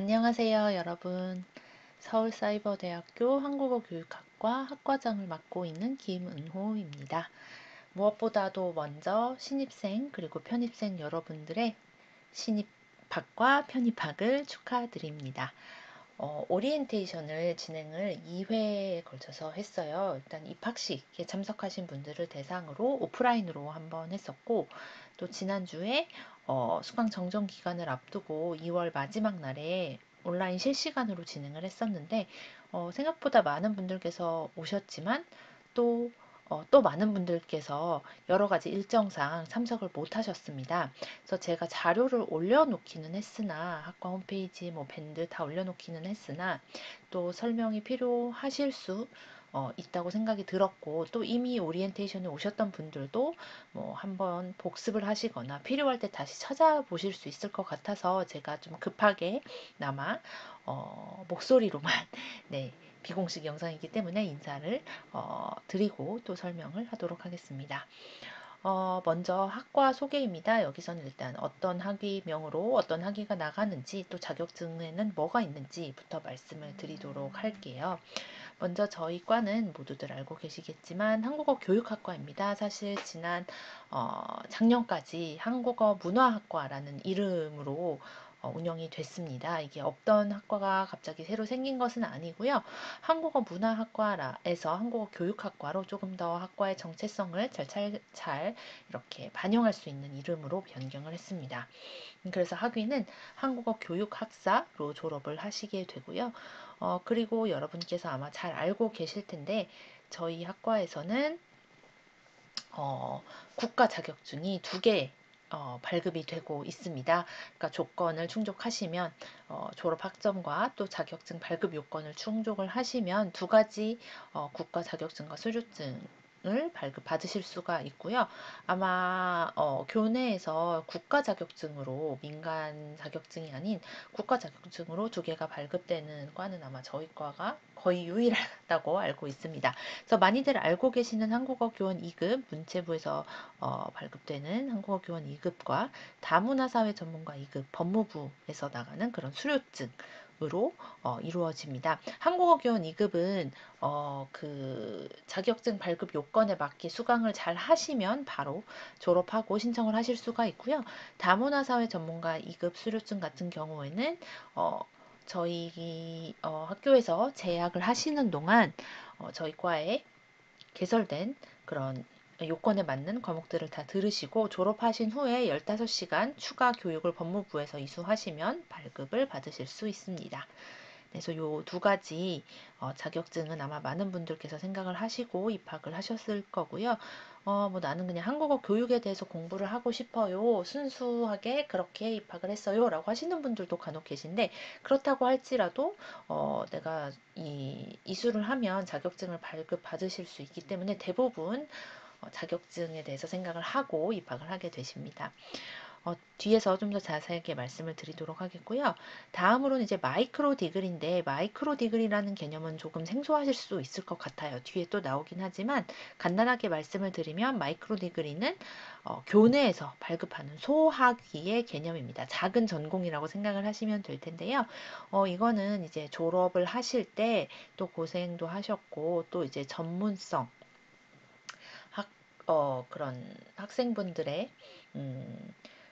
안녕하세요, 여러분. 서울사이버대학교 한국어교육학과 학과장을 맡고 있는 김은호입니다. 무엇보다도 먼저 신입생 그리고 편입생 여러분들의 신입학과 편입학을 축하드립니다. 오리엔테이션을 진행을 2회에 걸쳐서 했어요. 일단 입학식에 참석하신 분들을 대상으로 오프라인으로 한번 했었고, 또 지난주에 수강 정정 기간을 앞두고 2월 마지막 날에 온라인 실시간으로 진행을 했었는데, 생각보다 많은 분들께서 오셨지만 또 많은 분들께서 여러 가지 일정상 참석을 못 하셨습니다. 그래서 제가 자료를 올려놓기는 했으나 학과 홈페이지 뭐 밴드 다 올려놓기는 했으나 또 설명이 필요하실 수 있다고 생각이 들었고, 또 이미 오리엔테이션에 오셨던 분들도 뭐 한번 복습을 하시거나 필요할 때 다시 찾아보실 수 있을 것 같아서 제가 좀 급하게 나마 목소리로만 네, 비공식 영상이기 때문에 인사를 드리고 또 설명을 하도록 하겠습니다. 먼저 학과 소개입니다. 여기서는 일단 어떤 학위명으로 어떤 학위가 나가는지, 또 자격증에는 뭐가 있는지부터 말씀을 드리도록 할게요. 먼저 저희 과는 모두들 알고 계시겠지만 한국어 교육학과입니다. 사실 지난 작년까지 한국어 문화학과라는 이름으로 운영이 됐습니다. 이게 없던 학과가 갑자기 새로 생긴 것은 아니고요. 한국어 문화학과에서 한국어 교육학과로 조금 더 학과의 정체성을 잘 이렇게 반영할 수 있는 이름으로 변경을 했습니다. 그래서 학위는 한국어 교육학사로 졸업을 하시게 되고요. 그리고 여러분께서 아마 잘 알고 계실 텐데 저희 학과에서는 국가 자격증이 두 개 발급이 되고 있습니다. 그러니까 조건을 충족하시면 졸업 학점과 또 자격증 발급 요건을 충족을 하시면 두 가지 국가 자격증과 수료증 을 발급받으실 수가 있고요. 아마 교내에서 국가 자격증으로 민간 자격증이 아닌 국가 자격증으로 두 개가 발급되는 과는 아마 저희 과가 거의 유일하다고 알고 있습니다. 그래서 많이들 알고 계시는 한국어 교원 2급 문체부에서 발급되는 한국어 교원 2급과 다문화사회 전문가 2급 법무부에서 나가는 그런 수료증으로 이루어집니다. 한국어 교원 2급은 그 자격증 발급 요건에 맞게 수강을 잘 하시면 바로 졸업하고 신청을 하실 수가 있고요. 다문화사회 전문가 2급 수료증 같은 경우에는 저희 학교에서 재학을 하시는 동안 저희 과에 개설된 그런 요건에 맞는 과목들을 다 들으시고 졸업하신 후에 15시간 추가 교육을 법무부에서 이수하시면 발급을 받으실 수 있습니다. 그래서 요 두 가지 자격증은 아마 많은 분들께서 생각을 하시고 입학을 하셨을 거고요. 뭐 나는 그냥 한국어 교육에 대해서 공부를 하고 싶어요. 순수하게 그렇게 입학을 했어요. 라고 하시는 분들도 간혹 계신데, 그렇다고 할지라도 내가 이수를 하면 자격증을 발급받으실 수 있기 때문에 대부분 자격증에 대해서 생각을 하고 입학을 하게 되십니다. 뒤에서 좀 더 자세하게 말씀을 드리도록 하겠고요. 다음으로는 이제 마이크로 디그리인데, 마이크로 디그리라는 개념은 조금 생소하실 수 있을 것 같아요. 뒤에 또 나오긴 하지만 간단하게 말씀을 드리면 마이크로 디그리는 교내에서 발급하는 소학위의 개념입니다. 작은 전공이라고 생각을 하시면 될 텐데요. 이거는 이제 졸업을 하실 때 또 고생도 하셨고 또 이제 전문성 그런 학생분들의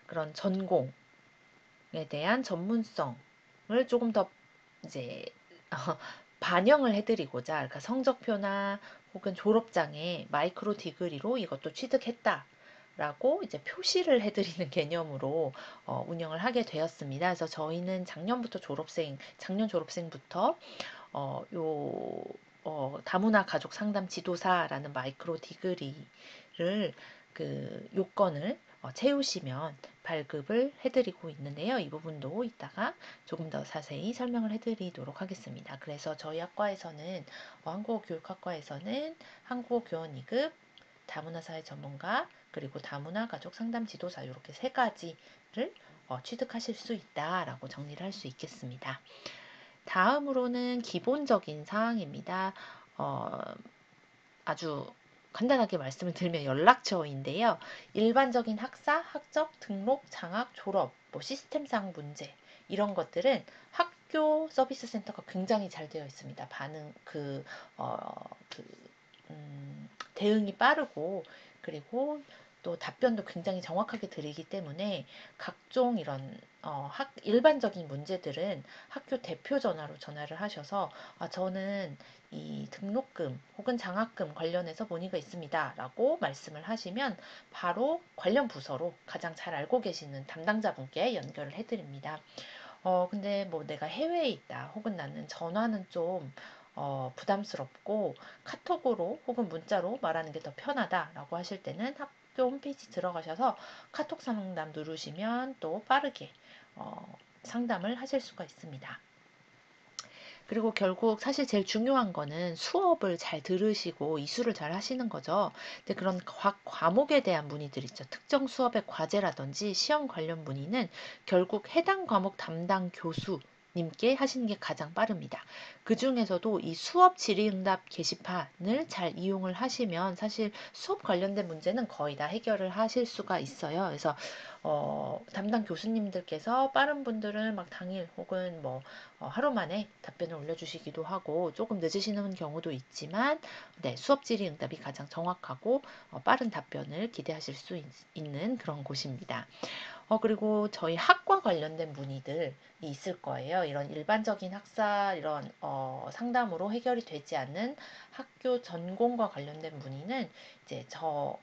그런 전공에 대한 전문성을 조금 더 이제 반영을 해드리고자, 그러니까 성적표나 혹은 졸업장에 마이크로 디그리로 이것도 취득했다. 라고 이제 표시를 해드리는 개념으로 운영을 하게 되었습니다. 그래서 저희는 작년 졸업생부터 다문화 가족 상담 지도사라는 마이크로 디그리를 그 요건을 채우시면 발급을 해드리고 있는데요. 이 부분도 이따가 조금 더 자세히 설명을 해드리도록 하겠습니다. 그래서 저희 학과에서는 한국어 교육학과에서는 한국어 교원 2급, 다문화 사회 전문가, 그리고 다문화 가족 상담 지도사 이렇게 세 가지를 취득하실 수 있다라고 정리를 할 수 있겠습니다. 다음으로는 기본적인 사항입니다. 아주 간단하게 말씀을 드리면 연락처인데요. 일반적인 학사, 학적, 등록, 장학, 졸업, 뭐 시스템상 문제 이런 것들은 학교 서비스 센터가 굉장히 잘 되어 있습니다. 반응 어, 그 대응이 빠르고, 그리고 또 답변도 굉장히 정확하게 드리기 때문에 각종 이런 일반적인 문제들은 학교 대표 전화로 전화를 하셔서, 저는 이 등록금 혹은 장학금 관련해서 문의가 있습니다 라고 말씀을 하시면 바로 관련 부서로 가장 잘 알고 계시는 담당자분께 연결을 해드립니다. 근데 뭐 내가 해외에 있다, 혹은 나는 전화는 좀 부담스럽고 카톡으로 혹은 문자로 말하는 게 더 편하다라고 하실 때는 학교 홈페이지 들어가셔서 카톡 상담 누르시면 또 빠르게 상담을 하실 수가 있습니다. 그리고 결국 사실 제일 중요한 거는 수업을 잘 들으시고 이수를 잘 하시는 거죠. 근데 그런 각 과목에 대한 문의들 있죠. 특정 수업의 과제라든지 시험 관련 문의는 결국 해당 과목 담당 교수 님께 하시는 게 가장 빠릅니다. 그 중에서도 이 수업 질의응답 게시판을 잘 이용을 하시면 사실 수업 관련된 문제는 거의 다 해결을 하실 수가 있어요. 그래서 담당 교수님들께서 빠른 분들은 막 당일 혹은 뭐 하루 만에 답변을 올려주시기도 하고, 조금 늦으시는 경우도 있지만 네, 수업 질의 응답이 가장 정확하고 빠른 답변을 기대하실 수 있는 그런 곳입니다. 그리고 저희 학과 관련된 문의들이 있을 거예요. 이런 일반적인 학사 이런 상담으로 해결이 되지 않는 학교 전공과 관련된 문의는 이제 저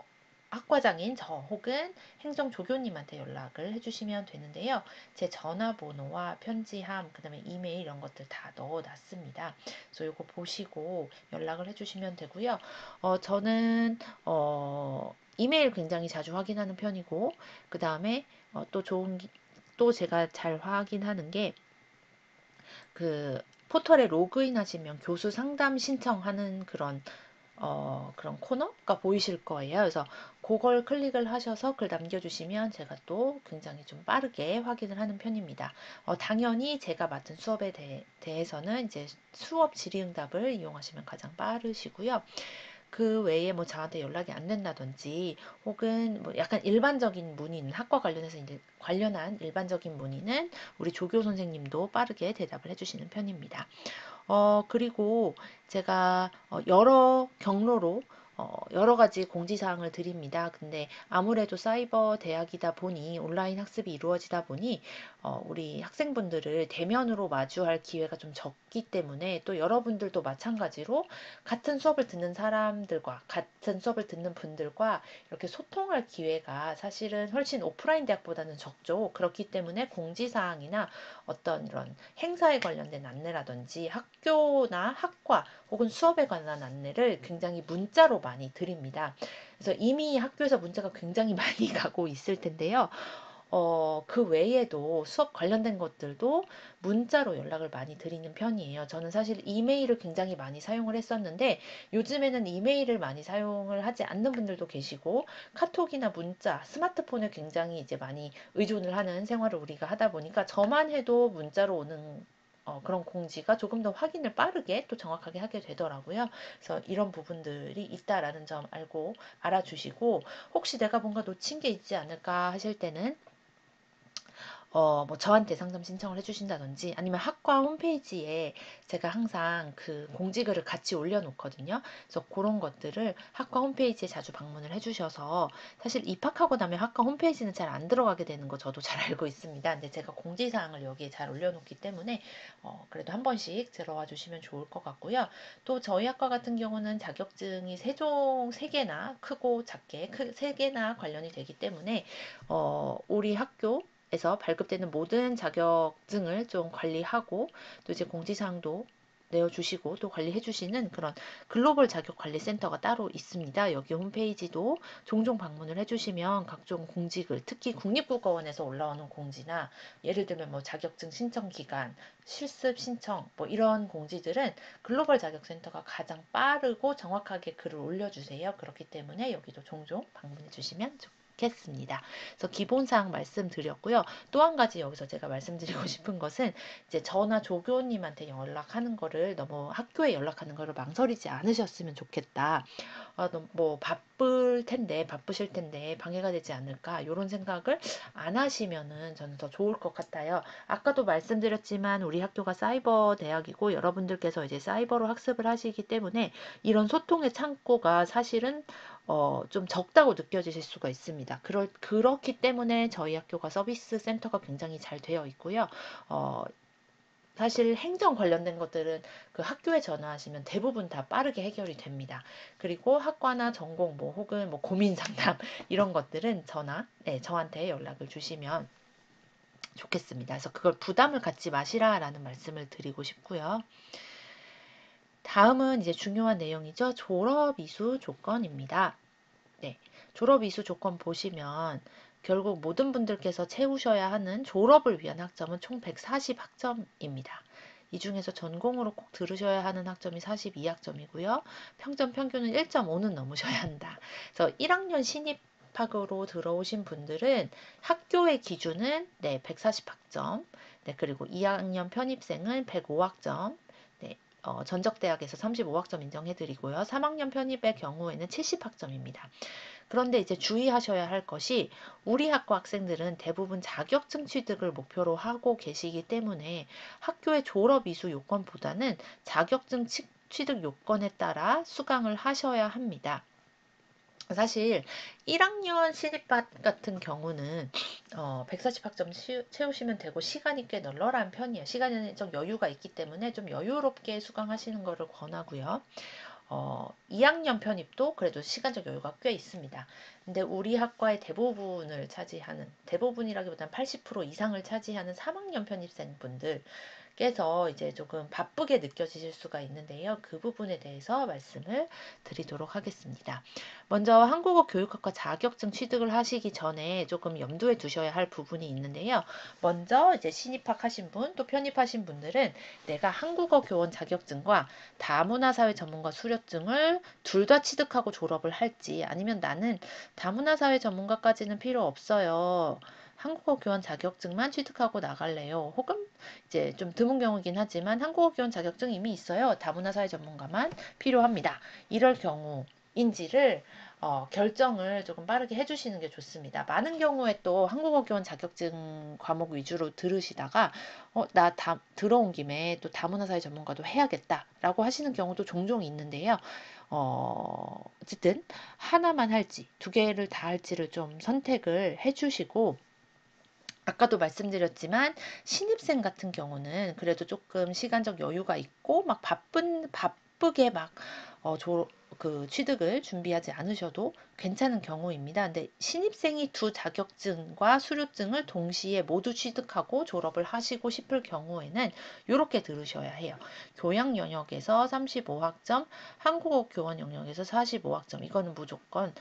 학과장인 저 혹은 행정조교님한테 연락을 해주시면 되는데요. 제 전화번호와 편지함, 그 다음에 이메일 이런 것들 다 넣어놨습니다. 그래서 이거 보시고 연락을 해주시면 되고요. 저는 이메일 굉장히 자주 확인하는 편이고, 그 다음에 또 제가 잘 확인하는 게 그 포털에 로그인 하시면 교수 상담 신청하는 그런 코너가 보이실 거예요. 그래서 그걸 클릭을 하셔서 글 남겨주시면 제가 또 굉장히 좀 빠르게 확인을 하는 편입니다. 당연히 제가 맡은 수업에 대해서는 이제 수업 질의응답을 이용하시면 가장 빠르시고요. 그 외에 뭐 저한테 연락이 안 된다든지 혹은 뭐 약간 일반적인 문의는 학과 관련해서 이제 관련한 일반적인 문의는 우리 조교 선생님도 빠르게 대답을 해주시는 편입니다. 그리고 제가 여러 경로로 여러 가지 공지사항을 드립니다. 근데 아무래도 사이버 대학이다 보니 온라인 학습이 이루어지다 보니 우리 학생분들을 대면으로 마주할 기회가 좀 적기 때문에, 또 여러분들도 마찬가지로 같은 수업을 듣는 사람들과 같은 수업을 듣는 분들과 이렇게 소통할 기회가 사실은 훨씬 오프라인 대학보다는 적죠. 그렇기 때문에 공지사항이나 어떤 이런 행사에 관련된 안내라든지 학교나 학과 혹은 수업에 관한 안내를 굉장히 문자로 많이 드립니다. 그래서 이미 학교에서 문자가 굉장히 많이 가고 있을 텐데요. 그 외에도 수업 관련된 것들도 문자로 연락을 많이 드리는 편이에요. 저는 사실 이메일을 굉장히 많이 사용을 했었는데 요즘에는 이메일을 많이 사용을 하지 않는 분들도 계시고, 카톡이나 문자, 스마트폰에 굉장히 이제 많이 의존을 하는 생활을 우리가 하다 보니까 저만 해도 문자로 오는 그런 공지가 조금 더 확인을 빠르게 또 정확하게 하게 되더라고요. 그래서 이런 부분들이 있다라는 점 알아주시고, 혹시 내가 뭔가 놓친 게 있지 않을까 하실 때는 뭐 저한테 상담 신청을 해주신다든지, 아니면 학과 홈페이지에 제가 항상 그 공지글을 같이 올려놓거든요. 그래서 그런 것들을 학과 홈페이지에 자주 방문을 해주셔서, 사실 입학하고 나면 학과 홈페이지는 잘 안 들어가게 되는 거 저도 잘 알고 있습니다. 근데 제가 공지사항을 여기에 잘 올려놓기 때문에 그래도 한 번씩 들어와 주시면 좋을 것 같고요. 또 저희 학과 같은 경우는 자격증이 세 개나 크고 작게 세 개나 관련이 되기 때문에 우리 학교 에서 발급되는 모든 자격증을 좀 관리하고, 또 이제 공지사항도 내어주시고 또 관리해주시는 그런 글로벌 자격관리센터가 따로 있습니다. 여기 홈페이지도 종종 방문을 해주시면 각종 공지글, 특히 국립국어원에서 올라오는 공지나 예를 들면 뭐 자격증 신청 기간, 실습 신청 뭐 이런 공지들은 글로벌 자격센터가 가장 빠르고 정확하게 글을 올려주세요. 그렇기 때문에 여기도 종종 방문해 주시면 좋겠습니다. 좋겠습니다. 그래서 기본사항 말씀드렸고요. 또 한 가지 여기서 제가 말씀드리고 싶은 것은 이제 저나 조교님한테 연락하는 거를 너무 학교에 연락하는 거를 망설이지 않으셨으면 좋겠다. 뭐 바쁘실 텐데 방해가 되지 않을까 이런 생각을 안 하시면은 저는 더 좋을 것 같아요. 아까도 말씀드렸지만 우리 학교가 사이버 대학이고 여러분들께서 이제 사이버로 학습을 하시기 때문에 이런 소통의 창구가 사실은 좀 적다고 느껴지실 수가 있습니다. 그렇기 때문에 저희 학교가 서비스 센터가 굉장히 잘 되어 있고요. 사실 행정 관련된 것들은 그 학교에 전화하시면 대부분 다 빠르게 해결이 됩니다. 그리고 학과나 전공 뭐 혹은 뭐 고민 상담 이런 것들은 저한테 연락을 주시면 좋겠습니다. 그래서 그걸 부담을 갖지 마시라라는 말씀을 드리고 싶고요. 다음은 이제 중요한 내용이죠. 졸업 이수 조건입니다. 네, 졸업 이수 조건 보시면 결국 모든 분들께서 채우셔야 하는 졸업을 위한 학점은 총 140 학점입니다. 이 중에서 전공으로 꼭 들으셔야 하는 학점이 42학점이고요. 평점 평균은 1.5는 넘으셔야 한다. 그래서 1학년 신입학으로 들어오신 분들은 학교의 기준은 140학점, 그리고 2학년 편입생은 105학점, 전적대학에서 35학점 인정해드리고요. 3학년 편입의 경우에는 70학점입니다. 그런데 이제 주의하셔야 할 것이 우리 학과 학생들은 대부분 자격증 취득을 목표로 하고 계시기 때문에 학교의 졸업 이수 요건보다는 자격증 취득 요건에 따라 수강을 하셔야 합니다. 사실 1학년 신입반 같은 경우는 140학점 채우시면 되고 시간이 꽤 널널한 편이에요. 시간적 여유가 있기 때문에 좀 여유롭게 수강하시는 것을 권하고요. 2학년 편입도 그래도 시간적 여유가 꽤 있습니다. 근데 우리 학과의 대부분이라기보다는 80% 이상을 차지하는 3학년 편입생 분들께서 이제 조금 바쁘게 느껴지실 수가 있는데요. 그 부분에 대해서 말씀을 드리도록 하겠습니다. 먼저 한국어 교육학과 자격증 취득을 하시기 전에 조금 염두에 두셔야 할 부분이 있는데요. 먼저 이제 신입학하신 분, 또 편입하신 분들은 내가 한국어 교원 자격증과 다문화사회 전문가 수료증을 둘 다 취득하고 졸업을 할지 아니면 나는 다문화사회 전문가까지는 필요 없어요. 한국어 교원 자격증만 취득하고 나갈래요. 혹은 이제 좀 드문 경우긴 하지만 한국어 교원 자격증 이미 있어요. 다문화사회 전문가만 필요합니다. 이럴 경우인지를 결정을 조금 빠르게 해주시는 게 좋습니다. 많은 경우에 또 한국어 교원 자격증 과목 위주로 들으시다가 나 들어온 김에 또 다문화사회 전문가도 해야겠다라고 하시는 경우도 종종 있는데요. 어쨌든 하나만 할지 두 개를 다 할지를 좀 선택을 해주시고 아까도 말씀드렸지만 신입생 같은 경우는 그래도 조금 시간적 여유가 있고 막 바쁘게 막 취득을 준비하지 않으셔도 괜찮은 경우입니다. 근데 신입생이 두 자격증과 수료증을 동시에 모두 취득하고 졸업을 하시고 싶을 경우에는 이렇게 들으셔야 해요. 교양 영역에서 35학점, 한국어 교원 영역에서 45학점. 이거는 무조건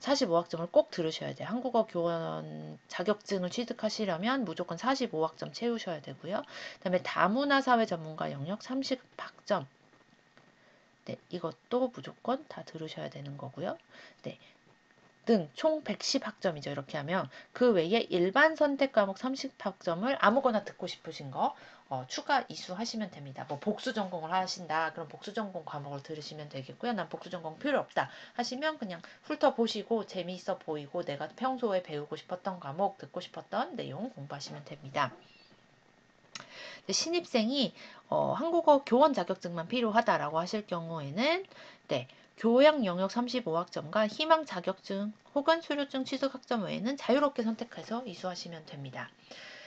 45학점을 꼭 들으셔야 돼요. 한국어 교원 자격증을 취득하시려면 무조건 45학점 채우셔야 되고요. 그다음에 다문화 사회 전문가 영역 30학점. 네, 이것도 무조건 다 들으셔야 되는 거고요. 네. 등 총 110학점이죠. 이렇게 하면 그 외에 일반 선택 과목 30학점을 아무거나 듣고 싶으신 거 추가 이수하시면 됩니다. 뭐 복수 전공을 하신다. 그럼 복수 전공 과목을 들으시면 되겠고요. 난 복수 전공 필요 없다 하시면 그냥 훑어보시고 재미있어 보이고 내가 평소에 배우고 싶었던 과목, 듣고 싶었던 내용 공부하시면 됩니다. 신입생이 한국어 교원 자격증만 필요하다라고 하실 경우에는 교양 영역 35학점과 희망 자격증 혹은 수료증 취득 학점 외에는 자유롭게 선택해서 이수하시면 됩니다.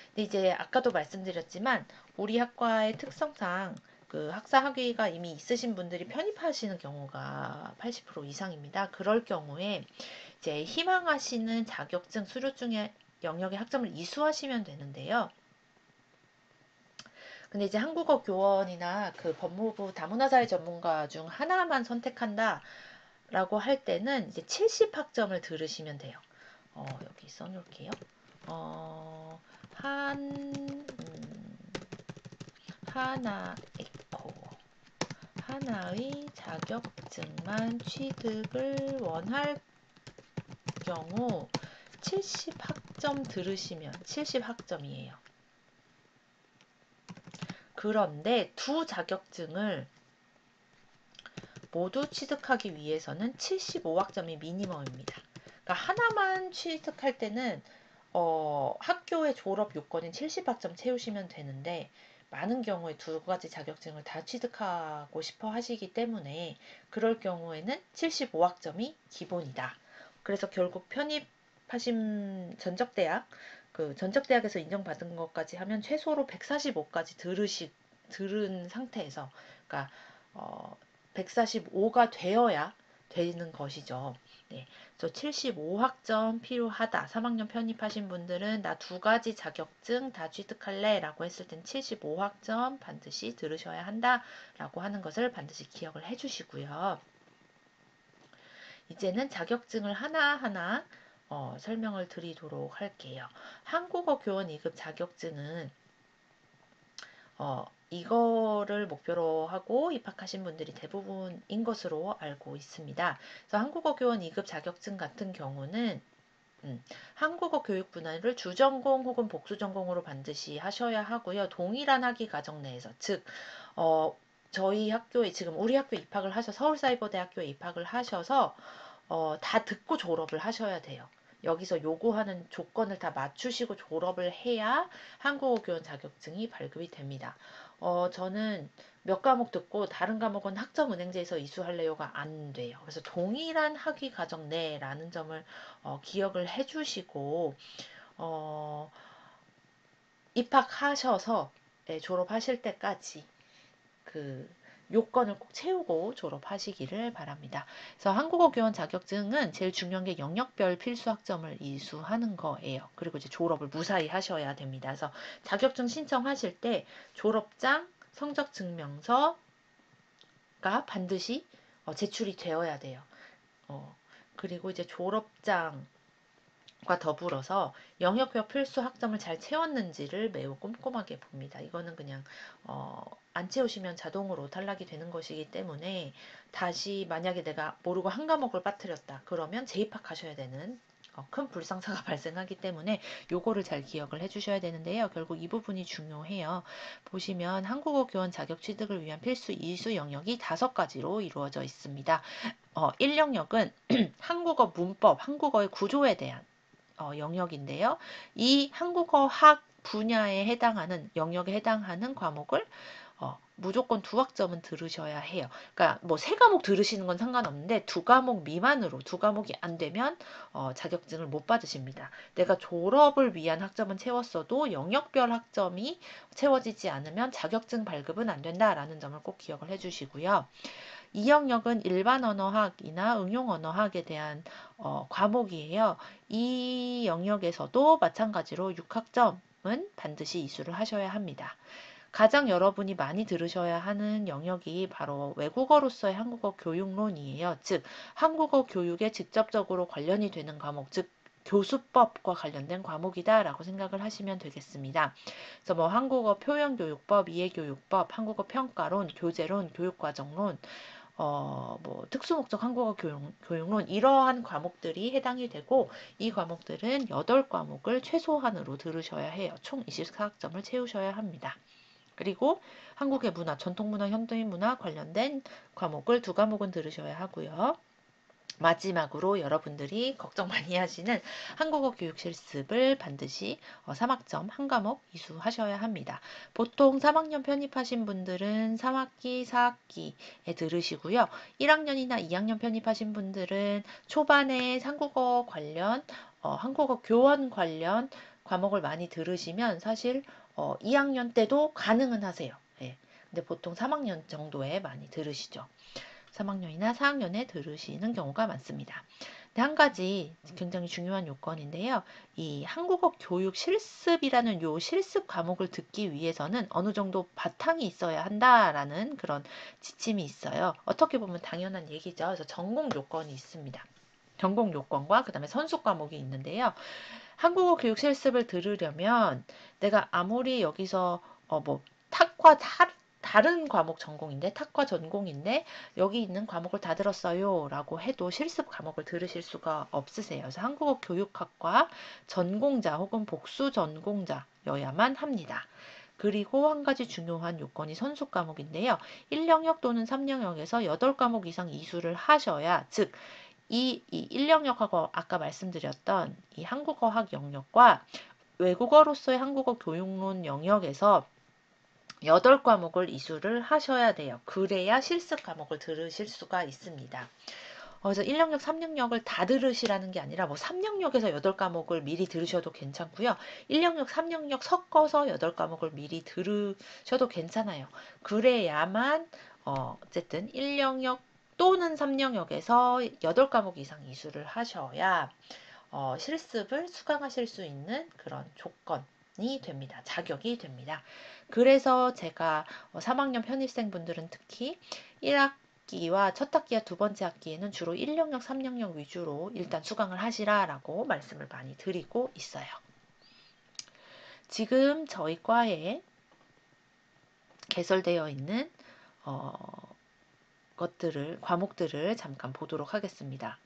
근데 이제 아까도 말씀드렸지만 우리 학과의 특성상 그 학사 학위가 이미 있으신 분들이 편입하시는 경우가 80% 이상입니다. 그럴 경우에 이제 희망하시는 자격증 수료증의 영역의 학점을 이수하시면 되는데요. 근데 이제 한국어 교원이나 그 법무부 다문화사회 전문가 중 하나만 선택한다라고 할 때는 이제 70학점을 들으시면 돼요. 여기 써놓을게요. 어, 한, 하나 에코. 하나의 자격증만 취득을 원할 경우 70학점 들으시면 70학점이에요. 그런데 두 자격증을 모두 취득하기 위해서는 75학점이 미니멈입니다. 그러니까 하나만 취득할 때는 학교의 졸업 요건인 70학점 채우시면 되는데 많은 경우에 두 가지 자격증을 다 취득하고 싶어 하시기 때문에 그럴 경우에는 75학점이 기본이다. 그래서 결국 편입하신 전적대학, 그 전적대학에서 인정받은 것까지 하면 최소로 145까지 들은 상태에서, 그러니까 145가 되어야 되는 것이죠. 네, 그래서 75학점 필요하다. 3학년 편입하신 분들은 나 두 가지 자격증 다 취득할래 라고 했을 땐 75학점 반드시 들으셔야 한다 라고 하는 것을 반드시 기억을 해주시고요. 이제는 자격증을 하나하나 설명을 드리도록 할게요. 한국어 교원 2급 자격증은 이거를 목표로 하고 입학하신 분들이 대부분인 것으로 알고 있습니다. 그래서 한국어 교원 2급 자격증 같은 경우는 한국어 교육 분야를 주전공 혹은 복수전공으로 반드시 하셔야 하고요. 동일한 학위 과정 내에서, 즉 저희 학교에 지금 우리 학교에 입학을 하셔서 서울사이버대학교에 입학을 하셔서 다 듣고 졸업을 하셔야 돼요. 여기서 요구하는 조건을 다 맞추시고 졸업을 해야 한국어 교원 자격증이 발급이 됩니다. 저는 몇 과목 듣고 다른 과목은 학점은행제에서 이수할래요가 안 돼요. 그래서 동일한 학위 과정 내라는 점을 기억을 해주시고 입학하셔서 졸업하실 때까지 그 요건을 꼭 채우고 졸업하시기를 바랍니다. 그래서 한국어 교원 자격증은 제일 중요한 게 영역별 필수 학점을 이수하는 거예요. 그리고 이제 졸업을 무사히 하셔야 됩니다. 그래서 자격증 신청하실 때 졸업장, 성적 증명서가 반드시 제출이 되어야 돼요. 그리고 이제 졸업장 과 더불어서 영역별 필수 학점을 잘 채웠는지를 매우 꼼꼼하게 봅니다. 이거는 그냥 안 채우시면 자동으로 탈락이 되는 것이기 때문에 다시 만약에 내가 모르고 한 과목을 빠뜨렸다 그러면 재입학하셔야 되는 큰 불상사가 발생하기 때문에 요거를 잘 기억을 해주셔야 되는데요. 결국 이 부분이 중요해요. 보시면 한국어 교원 자격 취득을 위한 필수 이수 영역이 5가지로 이루어져 있습니다. 1영역은 한국어 문법, 한국어의 구조에 대한 영역인데요. 이 한국어학 분야에 해당하는 영역에 해당하는 과목을 무조건 2학점은 들으셔야 해요. 그러니까 뭐 3과목 들으시는 건 상관없는데 2과목 미만으로 2과목이 안 되면 자격증을 못 받으십니다. 내가 졸업을 위한 학점은 채웠어도 영역별 학점이 채워지지 않으면 자격증 발급은 안 된다라는 점을 꼭 기억을 해주시고요. 이 영역은 일반 언어학이나 응용 언어학에 대한 과목이에요. 이 영역에서도 마찬가지로 6학점은 반드시 이수를 하셔야 합니다. 가장 여러분이 많이 들으셔야 하는 영역이 바로 외국어로서의 한국어 교육론이에요. 즉, 한국어 교육에 직접적으로 관련이 되는 과목, 즉 교수법과 관련된 과목이다라고 생각을 하시면 되겠습니다. 그래서 뭐 한국어 표현교육법, 이해교육법, 한국어 평가론, 교재론, 교육과정론, 뭐 특수목적 한국어 교육론 이러한 과목들이 해당이 되고 이 과목들은 8과목을 최소한으로 들으셔야 해요. 총 24학점을 채우셔야 합니다. 그리고 한국의 문화, 전통문화, 현대문화 관련된 과목을 2과목은 들으셔야 하고요. 마지막으로 여러분들이 걱정 많이 하시는 한국어 교육 실습을 반드시 3학점 한 과목 이수하셔야 합니다. 보통 3학년 편입하신 분들은 3학기, 4학기에 들으시고요. 1학년이나 2학년 편입하신 분들은 초반에 한국어 관련, 한국어 교원 관련 과목을 많이 들으시면 사실 2학년 때도 가능은 하세요. 예. 근데 보통 3학년 정도에 많이 들으시죠. 3학년이나 4학년에 들으시는 경우가 많습니다. 근데 한 가지 굉장히 중요한 요건인데요. 이 한국어 교육 실습이라는 요 실습 과목을 듣기 위해서는 어느 정도 바탕이 있어야 한다라는 그런 지침이 있어요. 어떻게 보면 당연한 얘기죠. 그래서 전공 요건이 있습니다. 전공 요건과 그 다음에 선수 과목이 있는데요. 한국어 교육 실습을 들으려면 내가 아무리 여기서 뭐 다른 과목 전공인데 탁과 전공인데 여기 있는 과목을 다 들었어요 라고 해도 실습 과목을 들으실 수가 없으세요. 그래서 한국어 교육학과 전공자 혹은 복수 전공자여야만 합니다. 그리고 한 가지 중요한 요건이 선수 과목인데요. 1영역 또는 3영역에서 8과목 이상 이수를 하셔야, 즉 이 1영역하고 아까 말씀드렸던 이 한국어학 영역과 외국어로서의 한국어 교육론 영역에서 8과목을 이수를 하셔야 돼요. 그래야 실습 과목을 들으실 수가 있습니다. 그래서 1영역, 3영역을 다 들으시라는 게 아니라 뭐 3영역에서 8과목을 미리 들으셔도 괜찮고요. 1영역, 3영역 섞어서 8과목을 미리 들으셔도 괜찮아요. 그래야만 어쨌든 1영역 또는 3영역에서 8과목 이상 이수를 하셔야 실습을 수강하실 수 있는 그런 조건이 됩니다. 자격이 됩니다. 그래서 제가 3학년 편입생분들은 특히 1학기와 첫 학기와 두 번째 학기에는 주로 1영역, 3영역 위주로 일단 수강을 하시라라고 말씀을 많이 드리고 있어요. 지금 저희 과에 개설되어 있는 과목들을 잠깐 보도록 하겠습니다.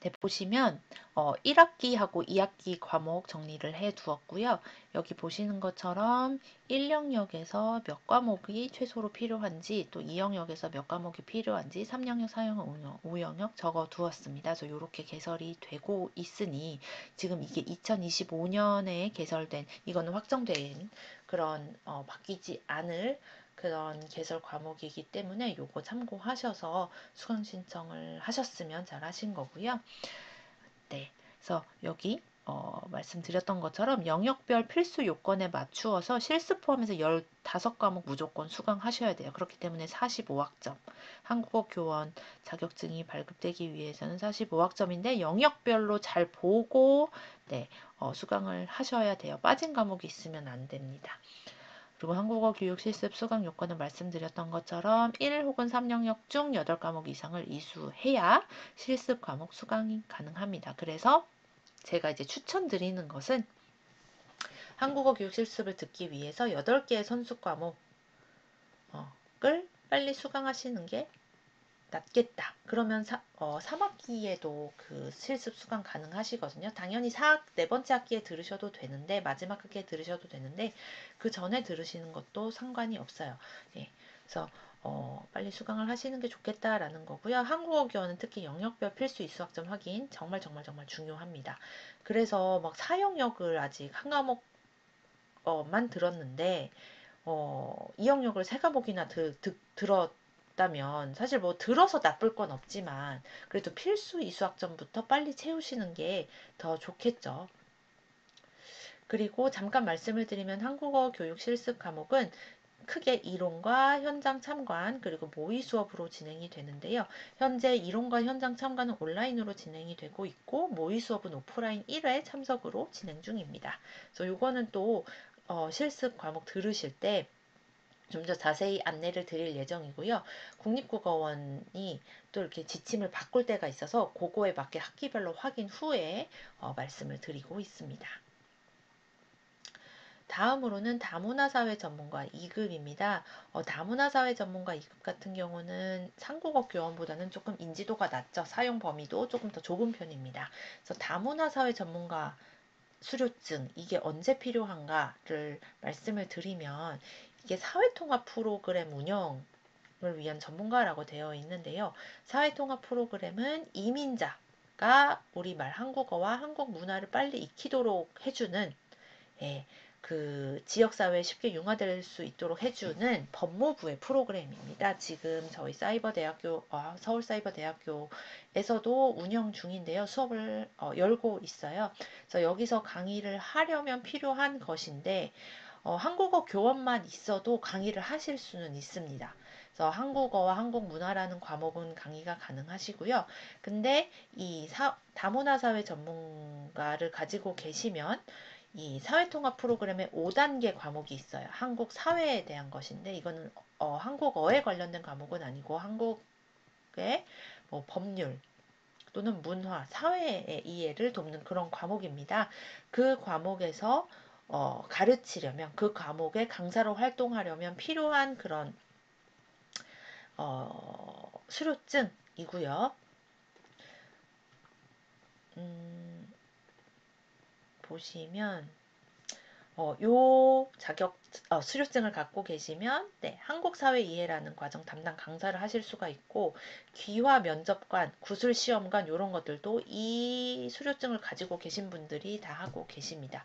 네, 보시면 1학기하고 2학기 과목 정리를 해 두었고요. 여기 보시는 것처럼 1영역에서 몇 과목이 최소로 필요한지, 또 2영역에서 몇 과목이 필요한지, 3영역, 4영역, 5영역 적어 두었습니다. 그래서 이렇게 개설이 되고 있으니 지금 이게 2025년에 개설된, 이거는 확정된 그런 바뀌지 않을 그런 개설 과목이기 때문에 요거 참고하셔서 수강 신청을 하셨으면 잘 하신 거고요. 네, 그래서 여기 말씀드렸던 것처럼 영역별 필수 요건에 맞추어서 실습 포함해서 15과목 무조건 수강하셔야 돼요. 그렇기 때문에 45학점. 한국어 교원 자격증이 발급되기 위해서는 45학점인데 영역별로 잘 보고 네, 수강을 하셔야 돼요. 빠진 과목이 있으면 안 됩니다. 그리고 한국어 교육 실습 수강 요건은 말씀드렸던 것처럼 1 혹은 3영역 중 8과목 이상을 이수해야 실습 과목 수강이 가능합니다. 그래서 제가 이제 추천드리는 것은 한국어 교육 실습을 듣기 위해서 8개의 선수 과목을 빨리 수강하시는 게 낫겠다. 그러면 3학기에도 그 실습 수강 가능하시거든요. 당연히 네 번째 학기에 들으셔도 되는데, 마지막 학기에 들으셔도 되는데, 그 전에 들으시는 것도 상관이 없어요. 예. 그래서 빨리 수강을 하시는 게 좋겠다라는 거고요. 한국어 교원은 특히 영역별 필수 이수학점 확인 정말 중요합니다. 그래서 막 4영역을 아직 한 과목만 들었는데 2영역을 3과목이나 들었다면 사실 뭐 들어서 나쁠 건 없지만 그래도 필수 이수학점부터 빨리 채우시는 게 더 좋겠죠. 그리고 잠깐 말씀을 드리면 한국어 교육 실습 과목은 크게 이론과 현장 참관 그리고 모의 수업으로 진행이 되는데요. 현재 이론과 현장 참관은 온라인으로 진행이 되고 있고 모의 수업은 오프라인 1회 참석으로 진행 중입니다. 그래서 요거는 또 실습 과목 들으실 때 좀 더 자세히 안내를 드릴 예정이고요. 국립국어원이 또 이렇게 지침을 바꿀 때가 있어서 그거에 맞게 학기별로 확인 후에 말씀을 드리고 있습니다. 다음으로는 다문화사회 전문가 2급입니다. 다문화사회 전문가 2급 같은 경우는 한국어 교원보다는 조금 인지도가 낮죠. 사용 범위도 조금 더 좁은 편입니다. 그래서 다문화사회 전문가 수료증 이게 언제 필요한가를 말씀을 드리면 이게 사회통합 프로그램 운영을 위한 전문가라고 되어 있는데요. 사회통합 프로그램은 이민자가 우리말 한국어와 한국 문화를 빨리 익히도록 해주는 예, 그 지역사회에 쉽게 융화될 수 있도록 해주는 법무부의 프로그램입니다. 지금 저희 사이버대학교, 서울사이버대학교에서도 운영 중인데요. 수업을 열고 있어요. 그래서 여기서 강의를 하려면 필요한 것인데 한국어 교원만 있어도 강의를 하실 수는 있습니다. 그래서 한국어와 한국 문화라는 과목은 강의가 가능하시고요. 근데 이 다문화사회 전문가를 가지고 계시면 이 사회통합 프로그램에 5단계 과목이 있어요. 한국 사회에 대한 것인데 이거는 한국어에 관련된 과목은 아니고 한국의 뭐 법률 또는 문화, 사회의 이해를 돕는 그런 과목입니다. 그 과목에서 가르치려면, 그 과목의 강사로 활동하려면 필요한 그런 수료증이고요. 보시면 요 수료증을 갖고 계시면 네, 한국사회 이해라는 과정 담당 강사를 하실 수가 있고, 귀화 면접관, 구술시험관 이런 것들도 이 수료증을 가지고 계신 분들이 다 하고 계십니다.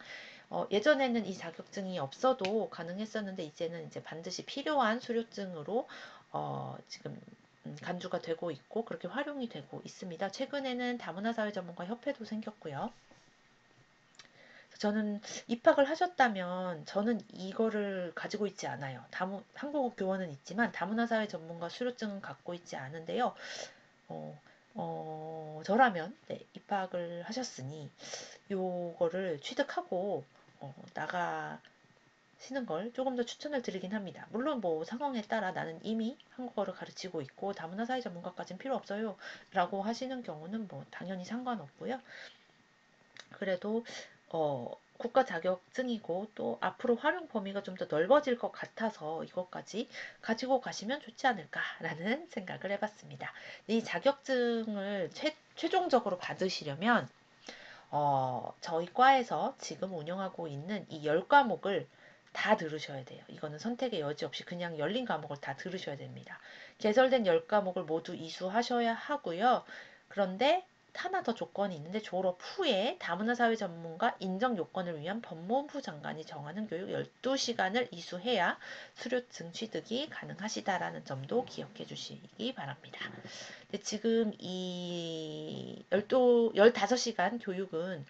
예전에는 이 자격증이 없어도 가능했었는데 이제는 이제 반드시 필요한 수료증으로 지금 간주가 되고 있고 그렇게 활용이 되고 있습니다. 최근에는 다문화사회전문가협회도 생겼고요. 저는 입학을 하셨다면 저는 이거를 가지고 있지 않아요. 한국어 교원은 있지만 다문화사회 전문가 수료증은 갖고 있지 않은데요. 저라면 네, 입학을 하셨으니 요거를 취득하고 나가시는 걸 조금 더 추천을 드리긴 합니다. 물론 뭐 상황에 따라 나는 이미 한국어를 가르치고 있고 다문화사회 전문가까지는 필요 없어요 라고 하시는 경우는 뭐 당연히 상관없고요. 그래도 국가 자격증이고 또 앞으로 활용 범위가 좀 더 넓어질 것 같아서 이것까지 가지고 가시면 좋지 않을까라는 생각을 해봤습니다. 이 자격증을 최종적으로 받으시려면 저희 과에서 지금 운영하고 있는 이 10과목을 다 들으셔야 돼요. 이거는 선택의 여지 없이 그냥 열린 과목을 다 들으셔야 됩니다. 개설된 10과목을 모두 이수하셔야 하고요. 그런데 하나 더 조건이 있는데, 졸업 후에 다문화사회 전문가 인정 요건을 위한 법무부 장관이 정하는 교육 12시간을 이수해야 수료증 취득이 가능하시다라는 점도 기억해 주시기 바랍니다. 지금 이 15시간 교육은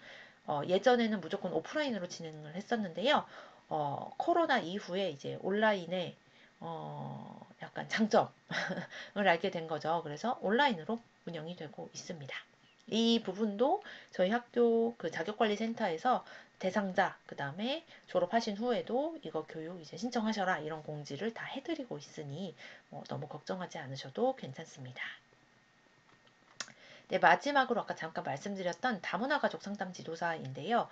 예전에는 무조건 오프라인으로 진행을 했었는데요. 코로나 이후에 이제 온라인에 약간 장점을 알게 된 거죠. 그래서 온라인으로 운영이 되고 있습니다. 이 부분도 저희 학교 그 자격관리센터에서 대상자, 그 다음에 졸업하신 후에도 이거 교육 이제 신청하셔라 이런 공지를 다 해드리고 있으니 너무 걱정하지 않으셔도 괜찮습니다. 네, 마지막으로 아까 잠깐 말씀드렸던 다문화 가족 상담 지도사인데요.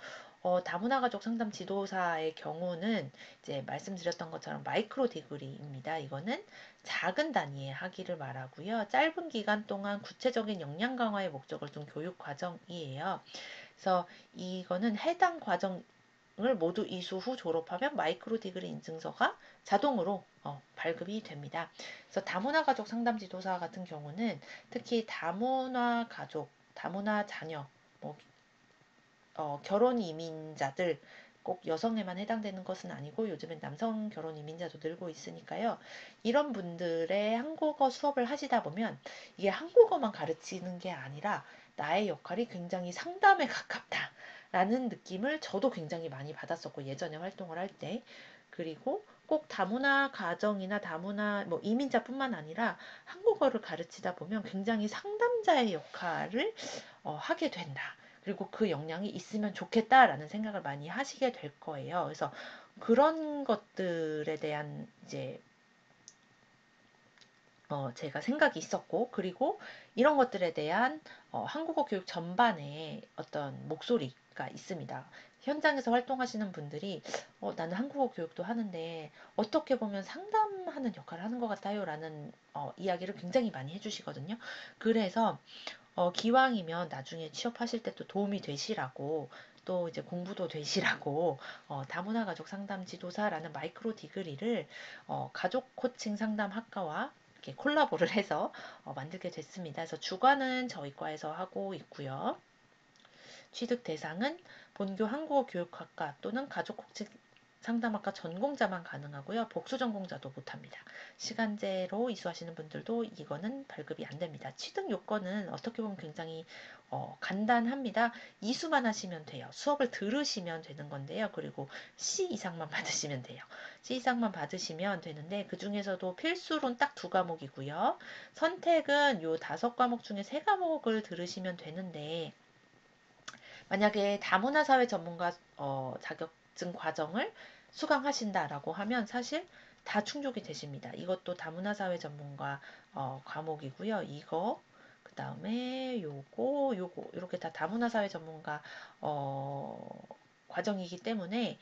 다문화 가족 상담 지도사의 경우는 이제 말씀드렸던 것처럼 마이크로 디그리입니다. 이거는 작은 단위의 학위를 말하고요. 짧은 기간 동안 구체적인 역량 강화의 목적을 둔 교육 과정이에요. 그래서 이거는 해당 과정 을 모두 이수 후 졸업하면 마이크로 디그리 인증서가 자동으로 발급이 됩니다. 그래서 다문화 가족 상담 지도사 같은 경우는 특히 다문화 가족, 다문화 자녀, 뭐, 결혼 이민자들, 꼭 여성에만 해당되는 것은 아니고 요즘엔 남성 결혼 이민자도 늘고 있으니까요. 이런 분들의 한국어 수업을 하시다 보면 이게 한국어만 가르치는 게 아니라 나의 역할이 굉장히 상담에 가깝다. 라는 느낌을 저도 굉장히 많이 받았었고, 예전에 활동을 할 때. 그리고 꼭 다문화 가정이나 다문화 뭐 이민자뿐만 아니라 한국어를 가르치다 보면 굉장히 상담자의 역할을 하게 된다. 그리고 그 역량이 있으면 좋겠다라는 생각을 많이 하시게 될 거예요. 그래서 그런 것들에 대한 이제 제가 생각이 있었고, 그리고 이런 것들에 대한 한국어 교육 전반에 어떤 목소리가 있습니다. 현장에서 활동하시는 분들이 나는 한국어 교육도 하는데 어떻게 보면 상담하는 역할을 하는 것 같아요 라는 이야기를 굉장히 많이 해주시거든요. 그래서 기왕이면 나중에 취업하실 때 또 도움이 되시라고, 또 이제 공부도 되시라고 다문화 가족 상담 지도사라는 마이크로 디그리를 가족 코칭 상담 학과와 이렇게 콜라보를 해서 만들게 됐습니다. 그래서 주관은 저희 과에서 하고 있고요. 취득 대상은 본교 한국어 교육학과 또는 가족 코칭 상담학과 전공자만 가능하고요. 복수 전공자도 못합니다. 시간제로 이수하시는 분들도 이거는 발급이 안 됩니다. 취득 요건은 어떻게 보면 굉장히 간단합니다. 이수만 하시면 돼요. 수업을 들으시면 되는 건데요. 그리고 C 이상만 받으시면 돼요. C 이상만 받으시면 되는데 그 중에서도 필수론 딱 2과목이고요. 선택은 요 5과목 중에 3과목을 들으시면 되는데, 만약에 다문화 사회 전문가 자격증 과정을 수강하신다라고 하면 사실 다 충족이 되십니다. 이것도 다문화 사회 전문가 과목이고요. 이거 그 다음에 요거 이렇게 다 다문화 사회 전문가 과정이기 때문에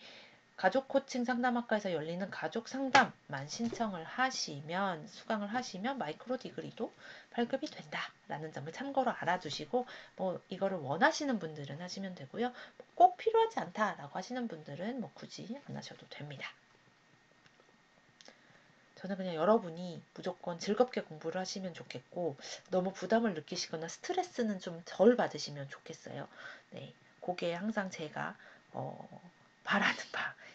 가족 코칭 상담학과에서 열리는 가족 상담만 신청을 하시면, 수강을 하시면 마이크로 디그리도 발급이 된다라는 점을 참고로 알아두시고, 뭐 이거를 원하시는 분들은 하시면 되고요. 꼭 필요하지 않다라고 하시는 분들은 뭐 굳이 안 하셔도 됩니다. 저는 그냥 여러분이 무조건 즐겁게 공부를 하시면 좋겠고, 너무 부담을 느끼시거나 스트레스는 좀 덜 받으시면 좋겠어요. 네, 그게 항상 제가 바라는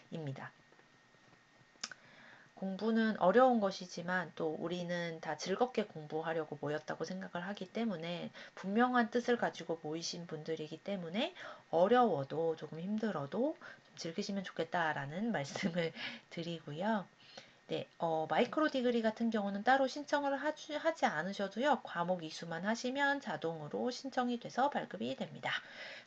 바입니다. 공부는 어려운 것이지만 또 우리는 다 즐겁게 공부하려고 모였다고 생각을 하기 때문에, 분명한 뜻을 가지고 모이신 분들이기 때문에 어려워도 조금 힘들어도 좀 즐기시면 좋겠다라는 말씀을 드리고요. 네, 마이크로 디그리 같은 경우는 따로 신청을 하지 않으셔도요, 과목 이수만 하시면 자동으로 신청이 돼서 발급이 됩니다.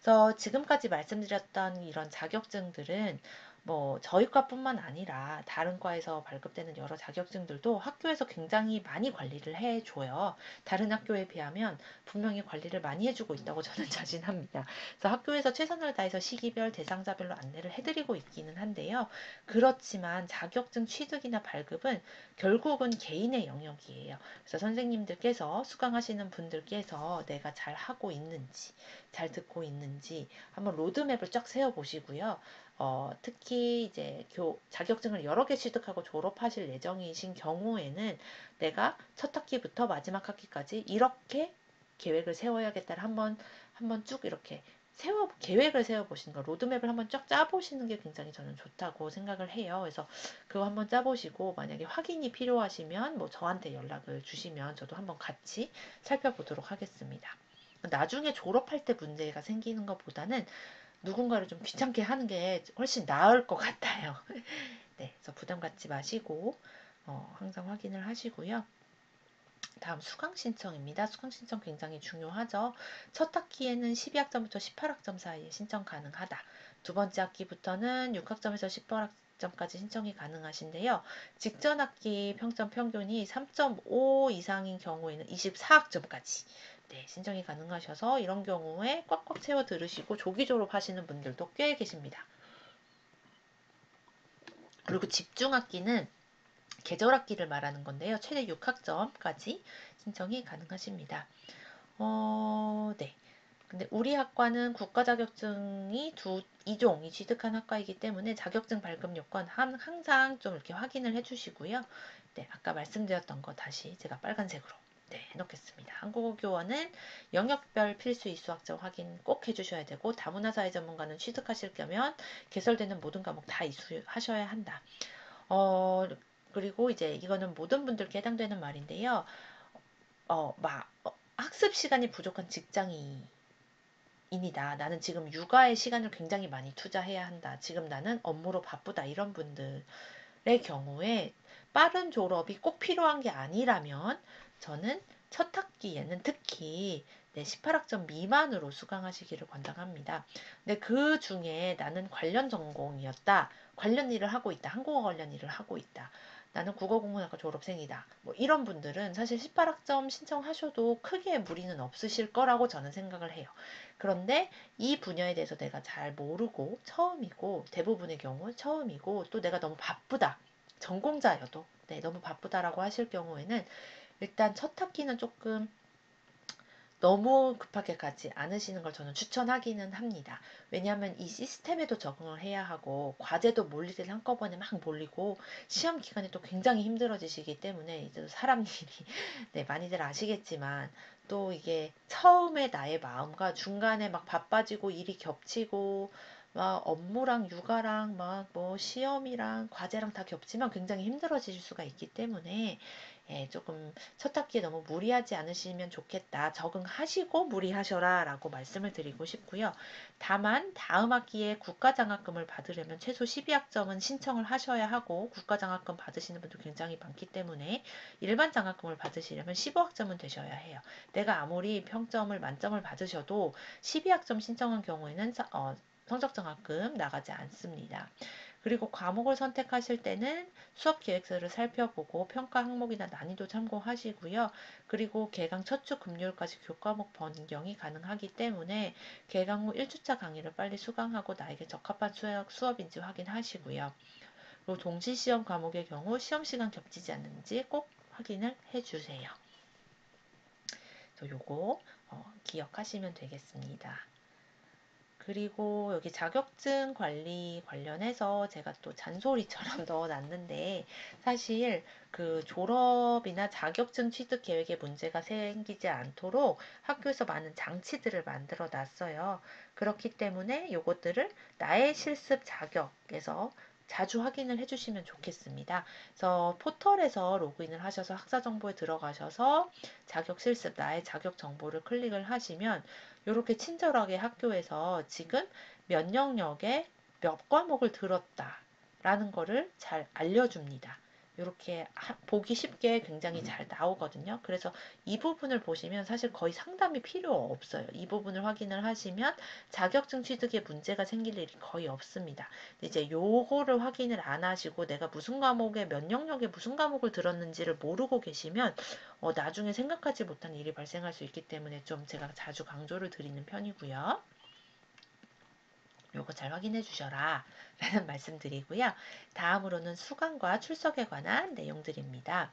그래서 지금까지 말씀드렸던 이런 자격증들은 뭐 저희 과뿐만 아니라 다른 과에서 발급되는 여러 자격증들도 학교에서 굉장히 많이 관리를 해줘요. 다른 학교에 비하면 분명히 관리를 많이 해주고 있다고 저는 자신합니다. 그래서 학교에서 최선을 다해서 시기별, 대상자별로 안내를 해드리고 있기는 한데요. 그렇지만 자격증 취득이나 발급은 결국은 개인의 영역이에요. 그래서 선생님들께서, 수강하시는 분들께서 내가 잘 하고 있는지, 잘 듣고 있는지 한번 로드맵을 쫙 세워보시고요. 특히 이제 자격증을 여러 개 취득하고 졸업하실 예정이신 경우에는 내가 첫 학기부터 마지막 학기까지 이렇게 계획을 세워야겠다를 한번 쭉 이렇게 계획을 세워보시는 거, 로드맵을 한번 쫙 짜보시는 게 굉장히 저는 좋다고 생각을 해요. 그래서 그거 한번 짜보시고, 만약에 확인이 필요하시면 뭐 저한테 연락을 주시면 저도 한번 같이 살펴보도록 하겠습니다. 나중에 졸업할 때 문제가 생기는 것보다는 누군가를 좀 귀찮게 하는 게 훨씬 나을 것 같아요. 네, 그래서 부담 갖지 마시고 항상 확인을 하시고요. 다음 수강 신청입니다. 수강 신청 굉장히 중요하죠. 첫 학기에는 12학점부터 18학점 사이에 신청 가능하다. 두 번째 학기부터는 6학점에서 18학점까지 신청이 가능하신데요. 직전 학기 평점 평균이 3.5 이상인 경우에는 24학점까지 신청이 가능하셔서, 이런 경우에 꽉꽉 채워 들으시고 조기 졸업하시는 분들도 꽤 계십니다. 그리고 집중학기는 계절학기를 말하는 건데요. 최대 6학점까지 신청이 가능하십니다. 네. 근데 우리 학과는 국가 자격증이 2종이 취득한 학과이기 때문에 자격증 발급 요건 항상 좀 이렇게 확인을 해주시고요. 네, 아까 말씀드렸던 거 다시 제가 빨간색으로 해놓겠습니다. 한국어 교원은 영역별 필수 이수학점 확인 꼭 해주셔야 되고, 다문화 사회 전문가는 취득하실 거면 개설되는 모든 과목 다 이수하셔야 한다. 그리고 이제 이거는 모든 분들께 해당되는 말인데요. 학습 시간이 부족한 직장인이다. 나는 지금 육아에 시간을 굉장히 많이 투자해야 한다. 지금 나는 업무로 바쁘다. 이런 분들의 경우에 빠른 졸업이 꼭 필요한 게 아니라면, 저는 첫 학기에는 특히 18학점 미만으로 수강하시기를 권장합니다. 근데 그 중에 나는 관련 전공이었다. 관련 일을 하고 있다. 한국어 관련 일을 하고 있다. 나는 국어국문학과 졸업생이다. 뭐 이런 분들은 사실 18학점 신청하셔도 크게 무리는 없으실 거라고 저는 생각을 해요. 그런데 이 분야에 대해서 내가 잘 모르고 처음이고, 대부분의 경우 처음이고, 또 내가 너무 바쁘다. 전공자여도 너무 바쁘다라고 하실 경우에는 일단 첫 학기는 조금 너무 급하게 가지 않으시는 걸 저는 추천하기는 합니다. 왜냐하면 이 시스템에도 적응을 해야 하고, 과제도 몰릴 때 한꺼번에 막 몰리고, 시험 기간이 또 굉장히 힘들어지시기 때문에, 이제 사람 일이 많이들 아시겠지만, 또 이게 처음에 나의 마음과 중간에 막 바빠지고 일이 겹치고 막 업무랑 육아랑 막 뭐 시험이랑 과제랑 다 겹치면 굉장히 힘들어지실 수가 있기 때문에, 조금 첫 학기에 너무 무리하지 않으시면 좋겠다. 적응하시고 무리하셔라 라고 말씀을 드리고 싶고요. 다만 다음 학기에 국가장학금을 받으려면 최소 12학점은 신청을 하셔야 하고, 국가장학금 받으시는 분도 굉장히 많기 때문에 일반 장학금을 받으시려면 15학점은 되셔야 해요. 내가 아무리 평점을 만점을 받으셔도 12학점 신청한 경우에는 성적장학금 나가지 않습니다. 그리고 과목을 선택하실 때는 수업 기획서를 살펴보고 평가 항목이나 난이도 참고하시고요. 그리고 개강 첫 주 금요일까지 교과목 변경이 가능하기 때문에 개강 후 1주차 강의를 빨리 수강하고 나에게 적합한 수업인지 확인하시고요. 그리고 동시시험 과목의 경우 시험 시간 겹치지 않는지 꼭 확인을 해주세요. 요거 기억하시면 되겠습니다. 그리고 여기 자격증 관리 관련해서 제가 또 잔소리처럼 넣어놨는데 사실 그 졸업이나 자격증 취득 계획에 문제가 생기지 않도록 학교에서 많은 장치들을 만들어 놨어요. 그렇기 때문에 요것들을 나의 실습 자격에서 자주 확인을 해주시면 좋겠습니다. 그래서 포털에서 로그인을 하셔서 학사 정보에 들어가셔서 자격 실습 나의 자격 정보를 클릭을 하시면 이렇게 친절하게 학교에서 지금 몇 영역에 몇 과목을 들었다라는 거를 잘 알려줍니다. 이렇게 보기 쉽게 굉장히 잘 나오거든요. 그래서 이 부분을 보시면 사실 거의 상담이 필요 없어요. 이 부분을 확인을 하시면 자격증 취득에 문제가 생길 일이 거의 없습니다. 이제 요거를 확인을 안 하시고 내가 무슨 과목에 몇 영역에 무슨 과목을 들었는지를 모르고 계시면 나중에 생각하지 못한 일이 발생할 수 있기 때문에 좀 제가 자주 강조를 드리는 편이고요. 요거 잘 확인해 주셔라 라는 말씀 드리고요. 다음으로는 수강과 출석에 관한 내용들입니다.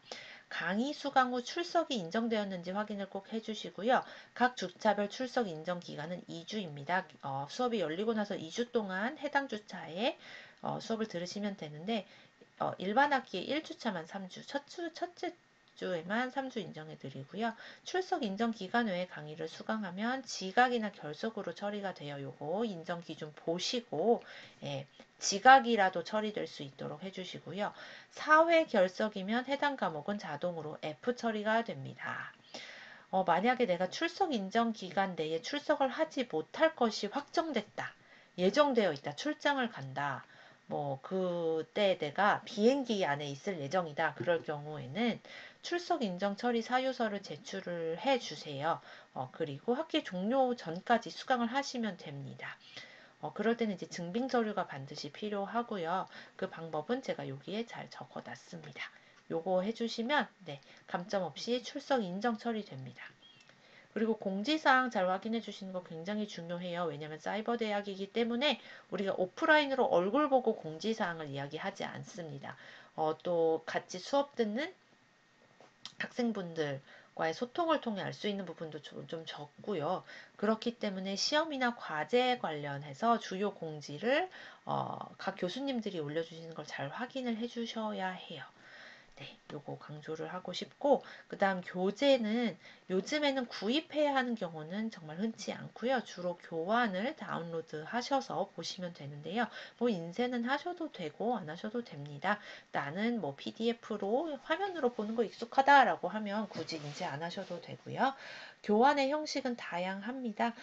강의 수강 후 출석이 인정되었는지 확인을 꼭 해주시고요. 각 주차별 출석 인정 기간은 2주입니다. 수업이 열리고 나서 2주 동안 해당 주차에 수업을 들으시면 되는데 일반 학기에 1주차만 3주, 첫째 주에만 3주 인정해 드리고요. 출석 인정 기간 외에 강의를 수강하면 지각이나 결석으로 처리가 돼요. 요거 인정 기준 보시고 지각이라도 처리될 수 있도록 해주시고요. 4회 결석이면 해당 과목은 자동으로 F 처리가 됩니다. 만약에 내가 출석 인정 기간 내에 출석을 하지 못할 것이 확정됐다. 예정되어 있다. 출장을 간다. 그때 내가 비행기 안에 있을 예정이다. 그럴 경우에는 출석 인정 처리 사유서를 제출을 해 주세요. 그리고 학기 종료 전까지 수강을 하시면 됩니다. 그럴 때는 이제 증빙 서류가 반드시 필요하고요. 그 방법은 제가 여기에 잘 적어 놨습니다. 요거 해주시면 감점 없이 출석 인정 처리됩니다. 그리고 공지사항 잘 확인해 주시는 거 굉장히 중요해요. 왜냐하면 사이버 대학이기 때문에 우리가 오프라인으로 얼굴 보고 공지사항을 이야기하지 않습니다. 또 같이 수업 듣는 학생분들과의 소통을 통해 알 수 있는 부분도 좀 적고요. 그렇기 때문에 시험이나 과제 관련해서 주요 공지를 각 교수님들이 올려주시는 걸 잘 확인을 해주셔야 해요. 요거 강조를 하고 싶고, 그 다음 교재는 요즘에는 구입해야 하는 경우는 정말 흔치 않고요. 주로 교환을 다운로드 하셔서 보시면 되는데요. 인쇄는 하셔도 되고 안 하셔도 됩니다. 나는 PDF로 화면으로 보는 거 익숙하다라고 하면 굳이 인쇄 안 하셔도 되고요. 교환의 형식은 다양합니다.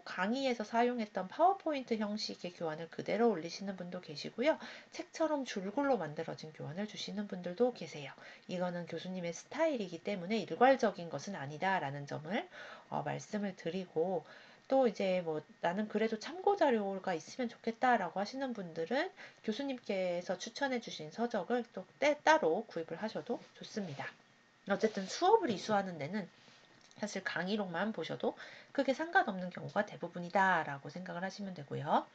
강의에서 사용했던 파워포인트 형식의 교환을 그대로 올리시는 분도 계시고요. 책처럼 줄글로 만들어진 교환을 주시는 분들도 계세요. 이거는 교수님의 스타일이기 때문에 일괄적인 것은 아니다라는 점을 말씀을 드리고, 또 이제 나는 그래도 참고 자료가 있으면 좋겠다라고 하시는 분들은 교수님께서 추천해 주신 서적을 또 따로 구입을 하셔도 좋습니다. 어쨌든 수업을 이수하는 데는 사실 강의록만 보셔도 크게 상관없는 경우가 대부분이다라고 생각을 하시면 되고요.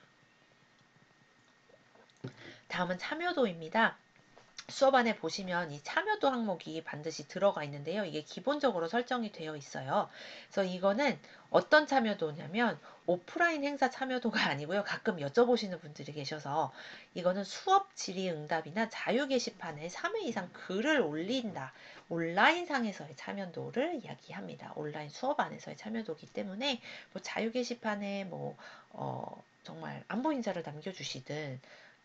다음은 참여도입니다. 수업 안에 보시면 이 참여도 항목이 반드시 들어가 있는데요. 이게 기본적으로 설정이 되어 있어요. 그래서 이거는 어떤 참여도냐면 오프라인 행사 참여도가 아니고요. 가끔 여쭤보시는 분들이 계셔서 이거는 수업 질의응답이나 자유 게시판에 3회 이상 글을 올린다. 온라인상에서의 참여도를 이야기합니다. 온라인 수업 안에서의 참여도이기 때문에 자유 게시판에 정말 안보 인사를 남겨주시든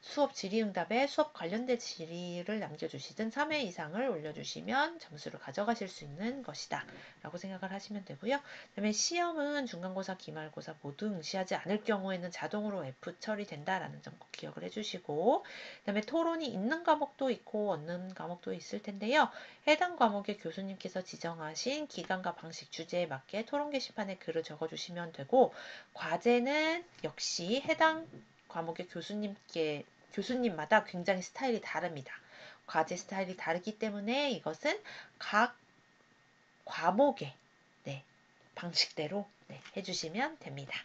수업 질의응답에 수업 관련된 질의를 남겨주시든 3회 이상을 올려주시면 점수를 가져가실 수 있는 것이다 라고 생각을 하시면 되고요. 그 다음에 시험은 중간고사, 기말고사 모두 응시하지 않을 경우에는 자동으로 F 처리된다라는 점 꼭 기억을 해주시고, 그 다음에 토론이 있는 과목도 있고 없는 과목도 있을 텐데요. 해당 과목의 교수님께서 지정하신 기간과 방식, 주제에 맞게 토론 게시판에 글을 적어주시면 되고, 과제는 역시 해당 과목의 교수님마다 굉장히 스타일이 다릅니다. 과제 스타일이 다르기 때문에 이것은 각 과목의 네, 방식대로 네, 해주시면 됩니다.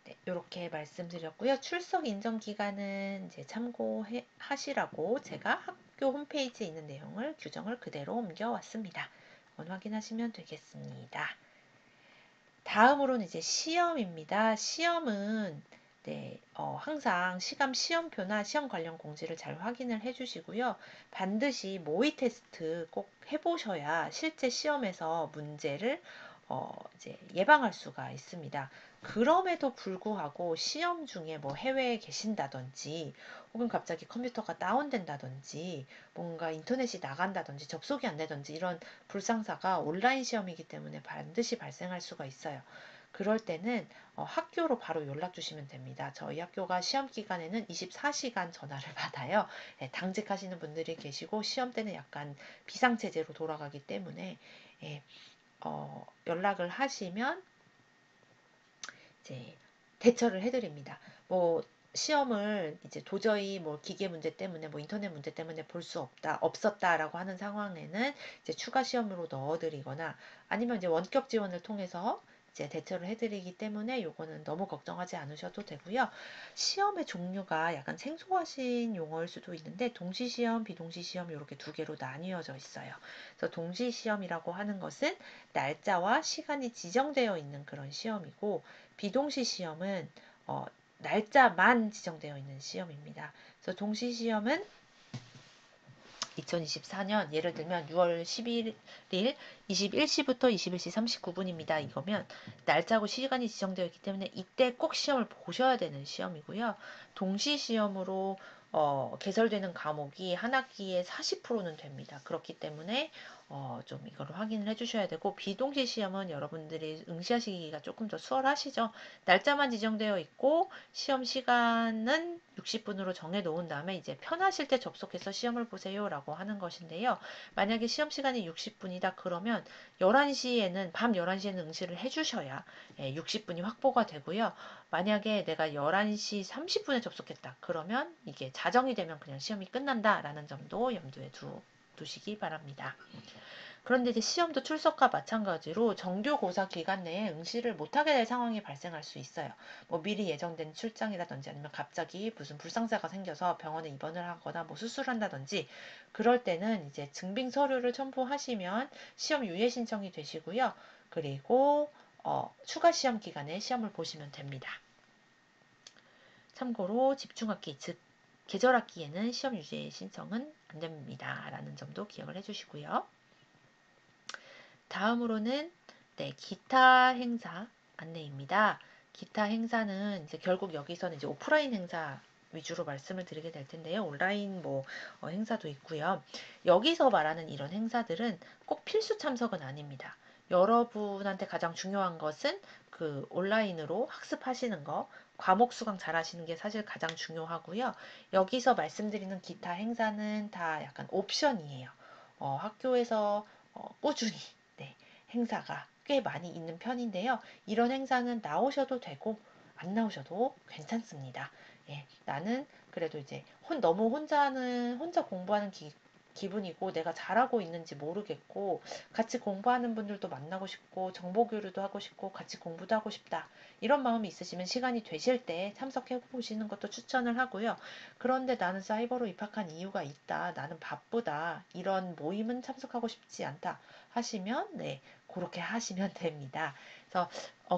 네, 이렇게 말씀드렸고요. 출석 인정 기간은 이제 참고하시라고 제가 학교 홈페이지에 있는 내용을 규정을 그대로 옮겨왔습니다. 한번 확인하시면 되겠습니다. 다음으로는 이제 시험입니다. 시험은 네, 항상 시험표나 시험 관련 공지를 잘 확인을 해주시고요. 반드시 모의 테스트 꼭 해보셔야 실제 시험에서 문제를 이제 예방할 수가 있습니다. 그럼에도 불구하고 시험 중에 뭐 해외에 계신다든지 혹은 갑자기 컴퓨터가 다운된다든지 뭔가 인터넷이 나간다든지 접속이 안 되든지 이런 불상사가 온라인 시험이기 때문에 반드시 발생할 수가 있어요. 그럴 때는 학교로 바로 연락 주시면 됩니다. 저희 학교가 시험 기간에는 24시간 전화를 받아요. 네, 당직하시는 분들이 계시고 시험 때는 약간 비상체제로 돌아가기 때문에 예, 연락을 하시면 이제 대처를 해드립니다. 뭐 시험을 이제 도저히 뭐 기계 문제 때문에 뭐 인터넷 문제 때문에 볼 수 없었다라고 하는 상황에는 이제 추가 시험으로 넣어드리거나 아니면 이제 원격 지원을 통해서 이제 대처를 해드리기 때문에 요거는 너무 걱정하지 않으셔도 되고요. 시험의 종류가 약간 생소하신 용어일 수도 있는데 동시시험, 비동시시험 이렇게 두 개로 나뉘어져 있어요. 그래서 동시시험이라고 하는 것은 날짜와 시간이 지정되어 있는 그런 시험이고 비동시 시험은 날짜만 지정되어 있는 시험입니다. 그래서 동시 시험은 2024년 예를 들면 6월 11일 21시부터 21시 39분입니다. 이거면 날짜고 시간이 지정되어 있기 때문에 이때 꼭 시험을 보셔야 되는 시험이고요. 동시 시험으로 개설되는 과목이 한 학기에 40%는 됩니다. 그렇기 때문에 좀 이거를 확인을 해주셔야 되고 비동시 시험은 여러분들이 응시하시기가 조금 더 수월하시죠. 날짜만 지정되어 있고 시험 시간은 60분으로 정해 놓은 다음에 이제 편하실 때 접속해서 시험을 보세요라고 하는 것인데요. 만약에 시험 시간이 60분이다 그러면 11시에는 밤 11시에는 응시를 해주셔야 60분이 확보가 되고요. 만약에 내가 11시 30분에 접속했다 그러면 이게 자정이 되면 그냥 시험이 끝난다라는 점도 염두에 두시기 바랍니다. 그런데 이제 시험도 출석과 마찬가지로 정규고사 기간 내에 응시를 못하게 될 상황이 발생할 수 있어요. 뭐 미리 예정된 출장이라든지 아니면 갑자기 무슨 불상사가 생겨서 병원에 입원을 하거나 뭐 수술을 한다든지 그럴 때는 이제 증빙 서류를 첨부하시면 시험 유예 신청이 되시고요. 그리고 추가 시험 기간에 시험을 보시면 됩니다. 참고로 집중학기 즉 계절학기에는 시험 유예 신청은 안 됩니다. 라는 점도 기억을 해주시고요. 다음으로는 네, 기타 행사 안내입니다. 기타 행사는 이제 결국 여기서는 이제 오프라인 행사 위주로 말씀을 드리게 될 텐데요. 온라인 뭐 행사도 있고요. 여기서 말하는 이런 행사들은 꼭 필수 참석은 아닙니다. 여러분한테 가장 중요한 것은 그 온라인으로 학습하시는 거, 과목 수강 잘 하시는 게 사실 가장 중요하고요. 여기서 말씀드리는 기타 행사는 다 약간 옵션이에요. 학교에서 꾸준히 네, 행사가 꽤 많이 있는 편인데요. 이런 행사는 나오셔도 되고 안 나오셔도 괜찮습니다. 예, 나는 그래도 이제 너무 혼자 공부하는 기분이고 내가 잘하고 있는지 모르겠고 같이 공부하는 분들도 만나고 싶고 정보 교류도 하고 싶고 같이 공부도 하고 싶다. 이런 마음이 있으시면 시간이 되실 때 참석해 보시는 것도 추천을 하고요. 그런데 나는 사이버로 입학한 이유가 있다. 나는 바쁘다. 이런 모임은 참석하고 싶지 않다. 하시면 네, 그렇게 하시면 됩니다. 그래서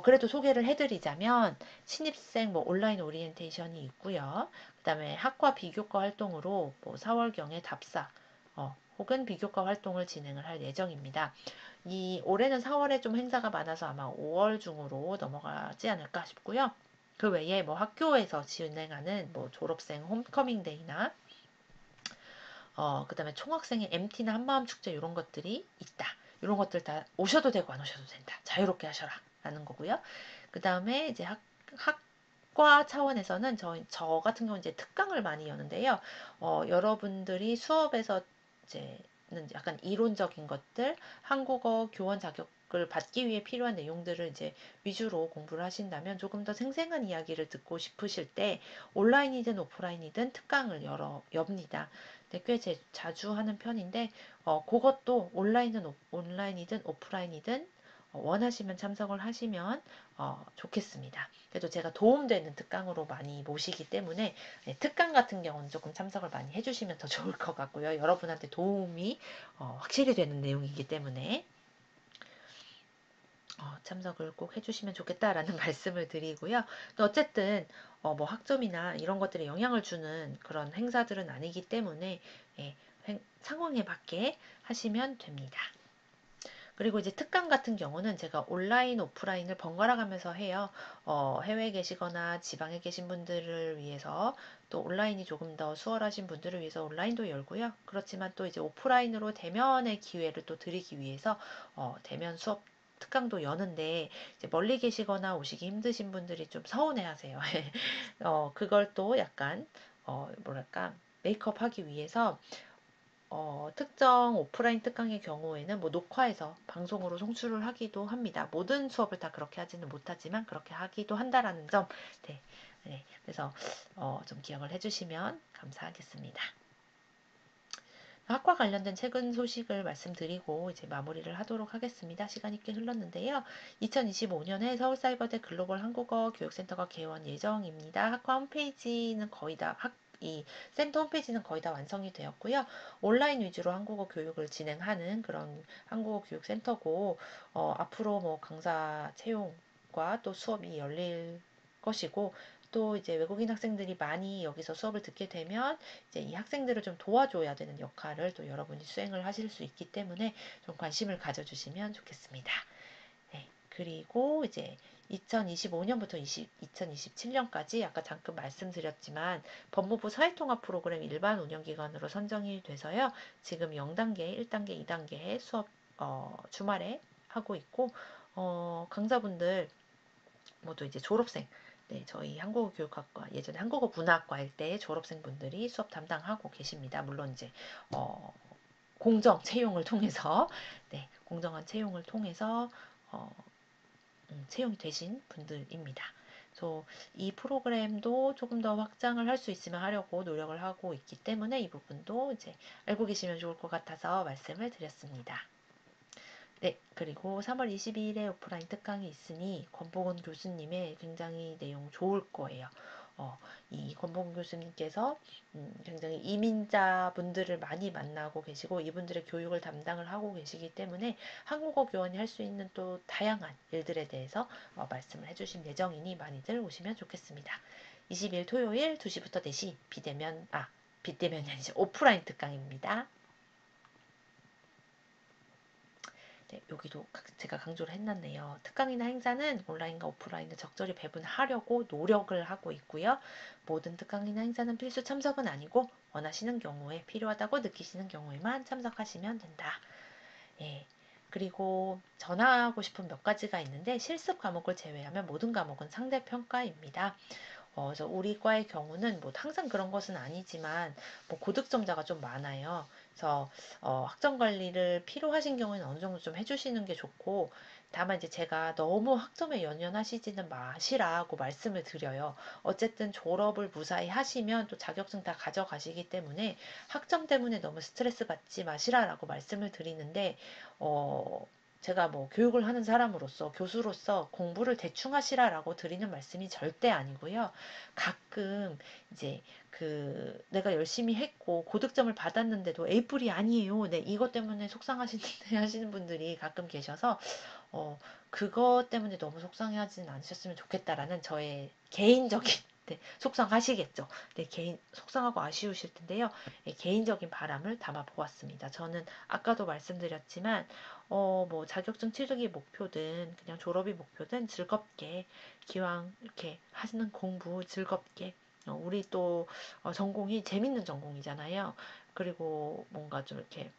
그래도 소개를 해드리자면 신입생 뭐 온라인 오리엔테이션이 있고요. 그다음에 학과 비교과 활동으로 뭐 4월경에 답사 혹은 비교과 활동을 진행을 할 예정입니다. 올해는 4월에 좀 행사가 많아서 아마 5월 중으로 넘어가지 않을까 싶고요. 그 외에 뭐 학교에서 진행하는 뭐 졸업생 홈커밍 데이나 그다음에 총학생의 MT나 한마음 축제 이런 것들이 있다. 이런 것들 다 오셔도 되고 안 오셔도 된다. 자유롭게 하셔라. 라는 거고요. 그다음에 이제 학과 차원에서는 저 같은 경우는 이제 특강을 많이 여는데요. 여러분들이 수업에서 이제 약간 이론적인 것들, 한국어 교원 자격을 받기 위해 필요한 내용들을 이제 위주로 공부를 하신다면 조금 더 생생한 이야기를 듣고 싶으실 때 온라인이든 오프라인이든 특강을 엽니다. 네, 꽤 자주 하는 편인데 그것도 온라인이든 오프라인이든 원하시면 참석을 하시면 좋겠습니다. 그래도 제가 도움되는 특강으로 많이 모시기 때문에 네, 특강 같은 경우는 조금 참석을 많이 해주시면 더 좋을 것 같고요. 여러분한테 도움이 확실히 되는 내용이기 때문에 참석을 꼭 해주시면 좋겠다라는 말씀을 드리고요. 또 어쨌든 뭐 학점이나 이런 것들에 영향을 주는 그런 행사들은 아니기 때문에 예, 상황에 맞게 하시면 됩니다. 그리고 이제 특강 같은 경우는 제가 온라인, 오프라인을 번갈아 가면서 해요. 해외에 계시거나 지방에 계신 분들을 위해서 또 온라인이 조금 더 수월하신 분들을 위해서 온라인도 열고요. 그렇지만 또 이제 오프라인으로 대면의 기회를 또 드리기 위해서 대면 수업 특강도 여는데 이제 멀리 계시거나 오시기 힘드신 분들이 좀 서운해 하세요. 그걸 또 약간 뭐랄까 메이크업 하기 위해서 특정 오프라인 특강의 경우에는 뭐 녹화해서 방송으로 송출을 하기도 합니다. 모든 수업을 다 그렇게 하지는 못하지만 그렇게 하기도 한다라는 점, 네, 네, 그래서 좀 기억을 해주시면 감사하겠습니다. 학과 관련된 최근 소식을 말씀드리고 이제 마무리를 하도록 하겠습니다. 시간이 꽤 흘렀는데요. 2025년에 서울사이버대 글로벌 한국어 교육센터가 개원 예정입니다. 학과 홈페이지는 거의 이 센터 홈페이지는 거의 다 완성이 되었고요. 온라인 위주로 한국어 교육을 진행하는 그런 한국어 교육센터고 앞으로 뭐 강사 채용과 또 수업이 열릴 것이고 또 이제 외국인 학생들이 많이 여기서 수업을 듣게 되면 이제 이 학생들을 좀 도와줘야 되는 역할을 또 여러분이 수행을 하실 수 있기 때문에 좀 관심을 가져주시면 좋겠습니다. 네, 그리고 이제 2025년부터 2027년까지 아까 잠깐 말씀드렸지만 법무부 사회통합 프로그램 일반 운영기관으로 선정이 돼서요. 지금 0단계, 1단계, 2단계 수업 주말에 하고 있고 강사분들 모두 이제 졸업생 네, 저희 한국어교육학과 예전에 한국어 문화학과일 때 졸업생분들이 수업 담당하고 계십니다. 물론 이제 공정 채용을 통해서 네, 공정한 채용을 통해서 어, 채용이 되신 분들입니다. 그래서 이 프로그램도 조금 더 확장을 할 수 있으면 하려고 노력을 하고 있기 때문에 이 부분도 이제 알고 계시면 좋을 것 같아서 말씀을 드렸습니다. 네, 그리고 3월 22일에 오프라인 특강이 있으니 권보건 교수님의 굉장히 내용 좋을 거예요. 이 권보건 교수님께서 굉장히 이민자 분들을 많이 만나고 계시고 이분들의 교육을 담당을 하고 계시기 때문에 한국어 교원이 할 수 있는 또 다양한 일들에 대해서 말씀을 해주신 예정이니 많이들 오시면 좋겠습니다. 20일 토요일 2시부터 4시 비대면이 아니죠. 오프라인 특강입니다. 네, 여기도 제가 강조를 해놨네요. 특강이나 행사는 온라인과 오프라인을 적절히 배분하려고 노력을 하고 있고요. 모든 특강이나 행사는 필수 참석은 아니고 원하시는 경우에 필요하다고 느끼시는 경우에만 참석하시면 된다. 예. 그리고 전하고 싶은 몇 가지가 있는데 실습 과목을 제외하면 모든 과목은 상대평가입니다. 그래서 우리 과의 경우는 뭐 항상 그런 것은 아니지만 뭐 고득점자가 좀 많아요. 그래서 학점 관리를 필요하신 경우에는 어느 정도 좀 해주시는 게 좋고 다만 이제 제가 너무 학점에 연연하시지는 마시라고 말씀을 드려요. 어쨌든 졸업을 무사히 하시면 또 자격증 다 가져가시기 때문에 학점 때문에 너무 스트레스 받지 마시라라고 말씀을 드리는데 제가 뭐 교육을 하는 사람으로서 교수로서 공부를 대충 하시라라고 드리는 말씀이 절대 아니고요. 가끔 이제 내가 열심히 했고 고득점을 받았는데도 A뿔이 아니에요. 네, 이것 때문에 속상하시는데 하시는 분들이 가끔 계셔서 그것 때문에 너무 속상해하지는 않으셨으면 좋겠다라는 저의 개인적인 네, 속상하시겠죠. 네, 속상하고 아쉬우실 텐데요. 네, 개인적인 바람을 담아 보았습니다. 저는 아까도 말씀드렸지만 뭐 자격증 취득이 목표든 그냥 졸업이 목표든 즐겁게 기왕 이렇게 하시는 공부 즐겁게 우리 또 전공이 재밌는 전공이잖아요. 그리고 뭔가 좀 이렇게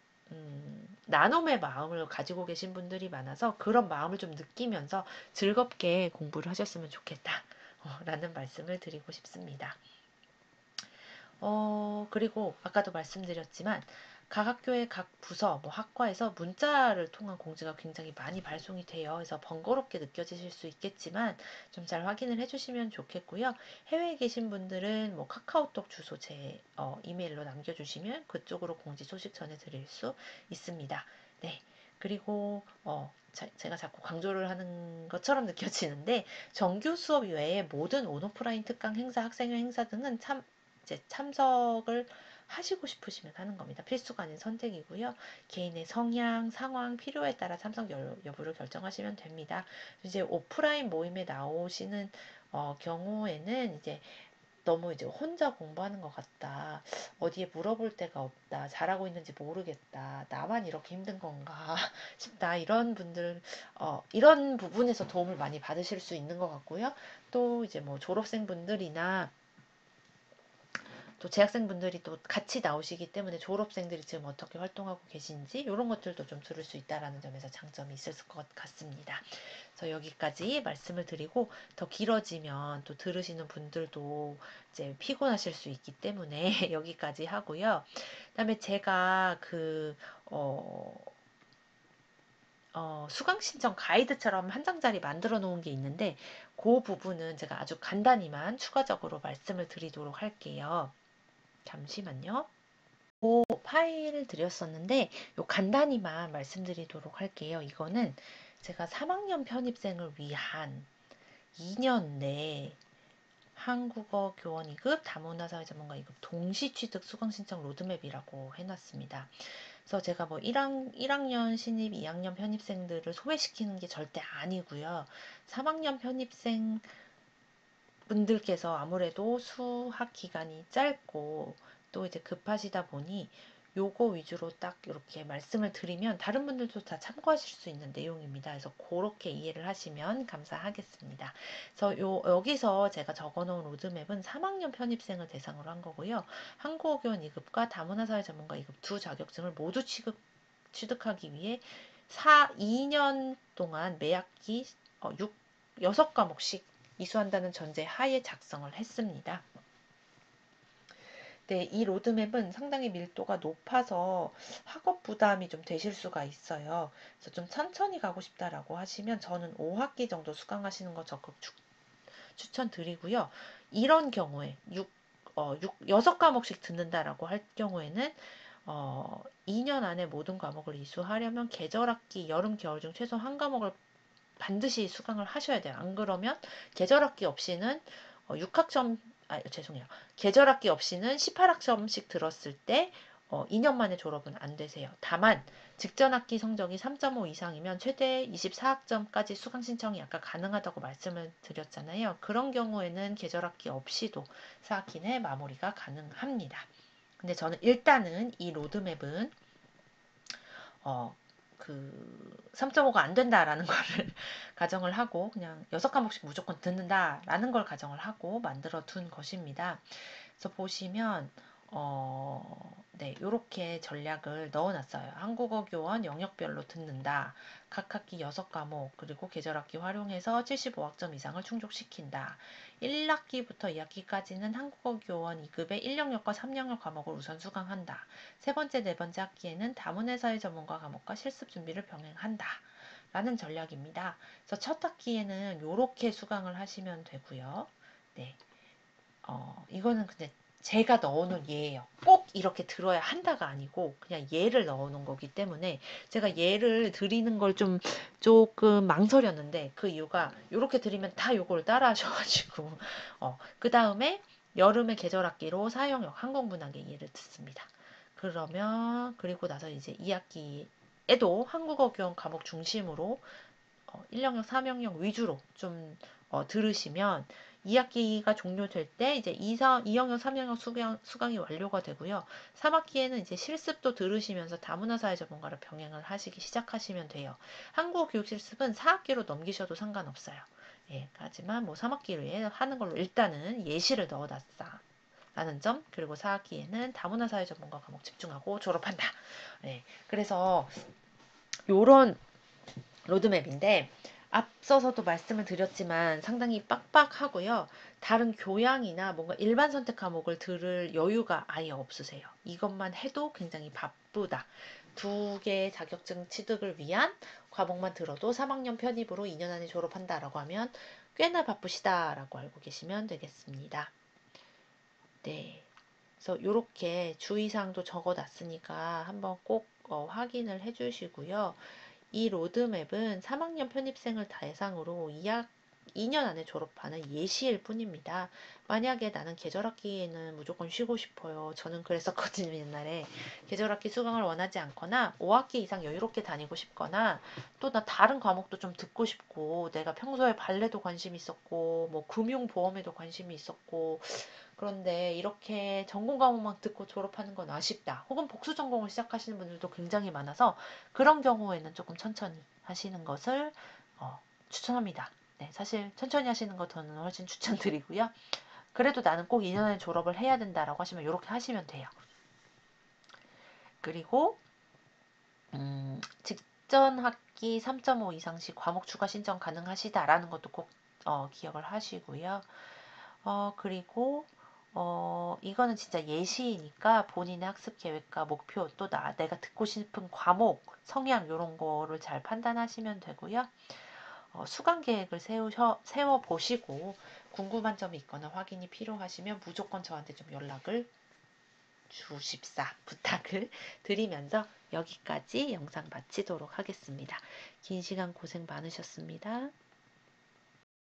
나눔의 마음을 가지고 계신 분들이 많아서 그런 마음을 좀 느끼면서 즐겁게 공부를 하셨으면 좋겠다. 라는 말씀을 드리고 싶습니다. 그리고 아까도 말씀드렸지만 각 학교의 각 부서, 뭐 학과에서 문자를 통한 공지가 굉장히 많이 발송이 돼요. 그래서 번거롭게 느껴지실 수 있겠지만 좀 잘 확인을 해주시면 좋겠고요. 해외에 계신 분들은 뭐 카카오톡 주소 제 이메일로 남겨주시면 그쪽으로 공지 소식 전해드릴 수 있습니다. 네. 그리고 제가 자꾸 강조를 하는 것처럼 느껴지는데 정규 수업 외에 모든 온오프라인 특강 행사, 학생회 행사 등은 이제 참석을 하시고 싶으시면 하는 겁니다. 필수가 아닌 선택이고요. 개인의 성향, 상황, 필요에 따라 참석 여부를 결정하시면 됩니다. 이제 오프라인 모임에 나오시는 경우에는 이제 너무 이제 혼자 공부하는 것 같다. 어디에 물어볼 데가 없다. 잘하고 있는지 모르겠다. 나만 이렇게 힘든 건가 싶다. 이런 분들, 이런 부분에서 도움을 많이 받으실 수 있는 것 같고요. 또 이제 뭐 졸업생 분들이나 또 재학생분들이 또 같이 나오시기 때문에 졸업생들이 지금 어떻게 활동하고 계신지 이런 것들도 좀 들을 수 있다라는 점에서 장점이 있을 것 같습니다. 그래서 여기까지 말씀을 드리고 더 길어지면 또 들으시는 분들도 이제 피곤하실 수 있기 때문에 여기까지 하고요. 그다음에 제가 수강 신청 가이드처럼 한 장짜리 만들어 놓은 게 있는데 그 부분은 제가 아주 간단히만 추가적으로 말씀을 드리도록 할게요. 잠시만요. 그 파일을 드렸었는데 요 간단히만 말씀드리도록 할게요. 이거는 제가 3학년 편입생을 위한 2년 내 한국어 교원 2급, 다문화 사회 전문가 2급 동시 취득 수강 신청 로드맵이라고 해놨습니다. 그래서 제가 뭐 1학년 신입, 2학년 편입생들을 소외시키는 게 절대 아니고요. 3학년 편입생 분들께서 아무래도 수학 기간이 짧고 또 이제 급하시다 보니 요거 위주로 딱 이렇게 말씀을 드리면 다른 분들도 다 참고하실 수 있는 내용입니다. 그래서 그렇게 이해를 하시면 감사하겠습니다. 그래서 여기서 제가 적어놓은 로드맵은 3학년 편입생을 대상으로 한 거고요. 한국어교원 2급과 다문화사회 전문가 2급 두 자격증을 모두 취득하기 위해 2년 동안 매 학기 6과목씩 이수한다는 전제 하에 작성을 했습니다. 네, 이 로드맵은 상당히 밀도가 높아서 학업 부담이 좀 되실 수가 있어요. 그래서 좀 천천히 가고 싶다라고 하시면 저는 5학기 정도 수강하시는 거 적극 추천드리고요. 이런 경우에 6과목씩 듣는다라고 할 경우에는 2년 안에 모든 과목을 이수하려면 계절학기 여름, 겨울 중 최소 한 과목을 반드시 수강을 하셔야 돼요. 안 그러면 계절학기 없이는 6학점, 죄송해요. 계절학기 없이는 18학점씩 들었을 때 2년 만에 졸업은 안 되세요. 다만 직전 학기 성적이 3.5 이상이면 최대 24학점까지 수강 신청이 아까 가능하다고 말씀을 드렸잖아요. 그런 경우에는 계절학기 없이도 4학기 내 마무리가 가능합니다. 근데 저는 일단은 이 로드맵은 3.5가 안 된다라는 거를 가정을 하고 그냥 6과목씩 무조건 듣는다라는 걸 가정을 하고 만들어 둔 것입니다. 그래서 보시면 네, 요렇게 전략을 넣어놨어요. 한국어 교원 영역별로 듣는다. 각 학기 6과목 그리고 계절학기 활용해서 75학점 이상을 충족시킨다. 1학기부터 2학기까지는 한국어 교원 2급의 1영역과 3영역 과목을 우선 수강한다. 세 번째, 네 번째 학기에는 다문화사회 전문가 과목과 실습 준비를 병행한다. 라는 전략입니다. 그래서 첫 학기에는 요렇게 수강을 하시면 되고요. 네. 이거는 근데 제가 넣어놓은 예예요. 꼭 이렇게 들어야 한다가 아니고 그냥 예를 넣어놓은 거기 때문에 제가 예를 드리는 걸 조금 망설였는데 그 이유가 이렇게 드리면 다 요걸 따라 하셔가지고 그 다음에 여름에 계절학기로 4영역 한국문학의 예를 듣습니다. 그리고 나서 이제 2학기에도 한국어 교원 과목 중심으로 1영역, 3영역 위주로 좀 들으시면 2학기가 종료될 때 이제 2영역, 3영역 수강이 완료가 되고요. 3학기에는 이제 실습도 들으시면서 다문화사회 전문가를 병행을 하시기 시작하시면 돼요. 한국어 교육 실습은 4학기로 넘기셔도 상관없어요. 예, 하지만 뭐 3학기에 하는 걸로 일단은 예시를 넣어놨다. 라는 점, 그리고 4학기에는 다문화사회 전문가 과목 집중하고 졸업한다. 예, 그래서 요런 로드맵인데 앞서서도 말씀을 드렸지만 상당히 빡빡하고요. 다른 교양이나 뭔가 일반 선택 과목을 들을 여유가 아예 없으세요. 이것만 해도 굉장히 바쁘다. 두 개의 자격증 취득을 위한 과목만 들어도 3학년 편입으로 2년 안에 졸업한다라고 하면 꽤나 바쁘시다라고 알고 계시면 되겠습니다. 네. 그래서 이렇게 주의사항도 적어놨으니까 한번 꼭 확인을 해주시고요. 이 로드맵은 3학년 편입생을 대상으로 2년 안에 졸업하는 예시일 뿐입니다. 만약에 나는 계절학기에는 무조건 쉬고 싶어요. 저는 그랬었거든요, 옛날에. 계절학기 수강을 원하지 않거나 5학기 이상 여유롭게 다니고 싶거나 또 나 다른 과목도 좀 듣고 싶고 내가 평소에 발레도 관심 있었고 뭐 금융보험에도 관심이 있었고 그런데 이렇게 전공 과목만 듣고 졸업하는 건 아쉽다. 혹은 복수 전공을 시작하시는 분들도 굉장히 많아서 그런 경우에는 조금 천천히 하시는 것을 추천합니다. 네, 사실 천천히 하시는 거 저는 훨씬 추천드리고요. 그래도 나는 꼭 2년 안에 졸업을 해야 된다라고 하시면 이렇게 하시면 돼요. 그리고 직전 학기 3.5 이상씩 과목 추가 신청 가능하시다라는 것도 꼭 기억을 하시고요. 그리고 이거는 진짜 예시이니까 본인의 학습 계획과 목표 또 내가 듣고 싶은 과목, 성향 이런 거를 잘 판단하시면 되고요. 수강 계획을 세워 보시고 궁금한 점이 있거나 확인이 필요하시면 무조건 저한테 좀 연락을 주십사 부탁을 드리면서 여기까지 영상 마치도록 하겠습니다. 긴 시간 고생 많으셨습니다.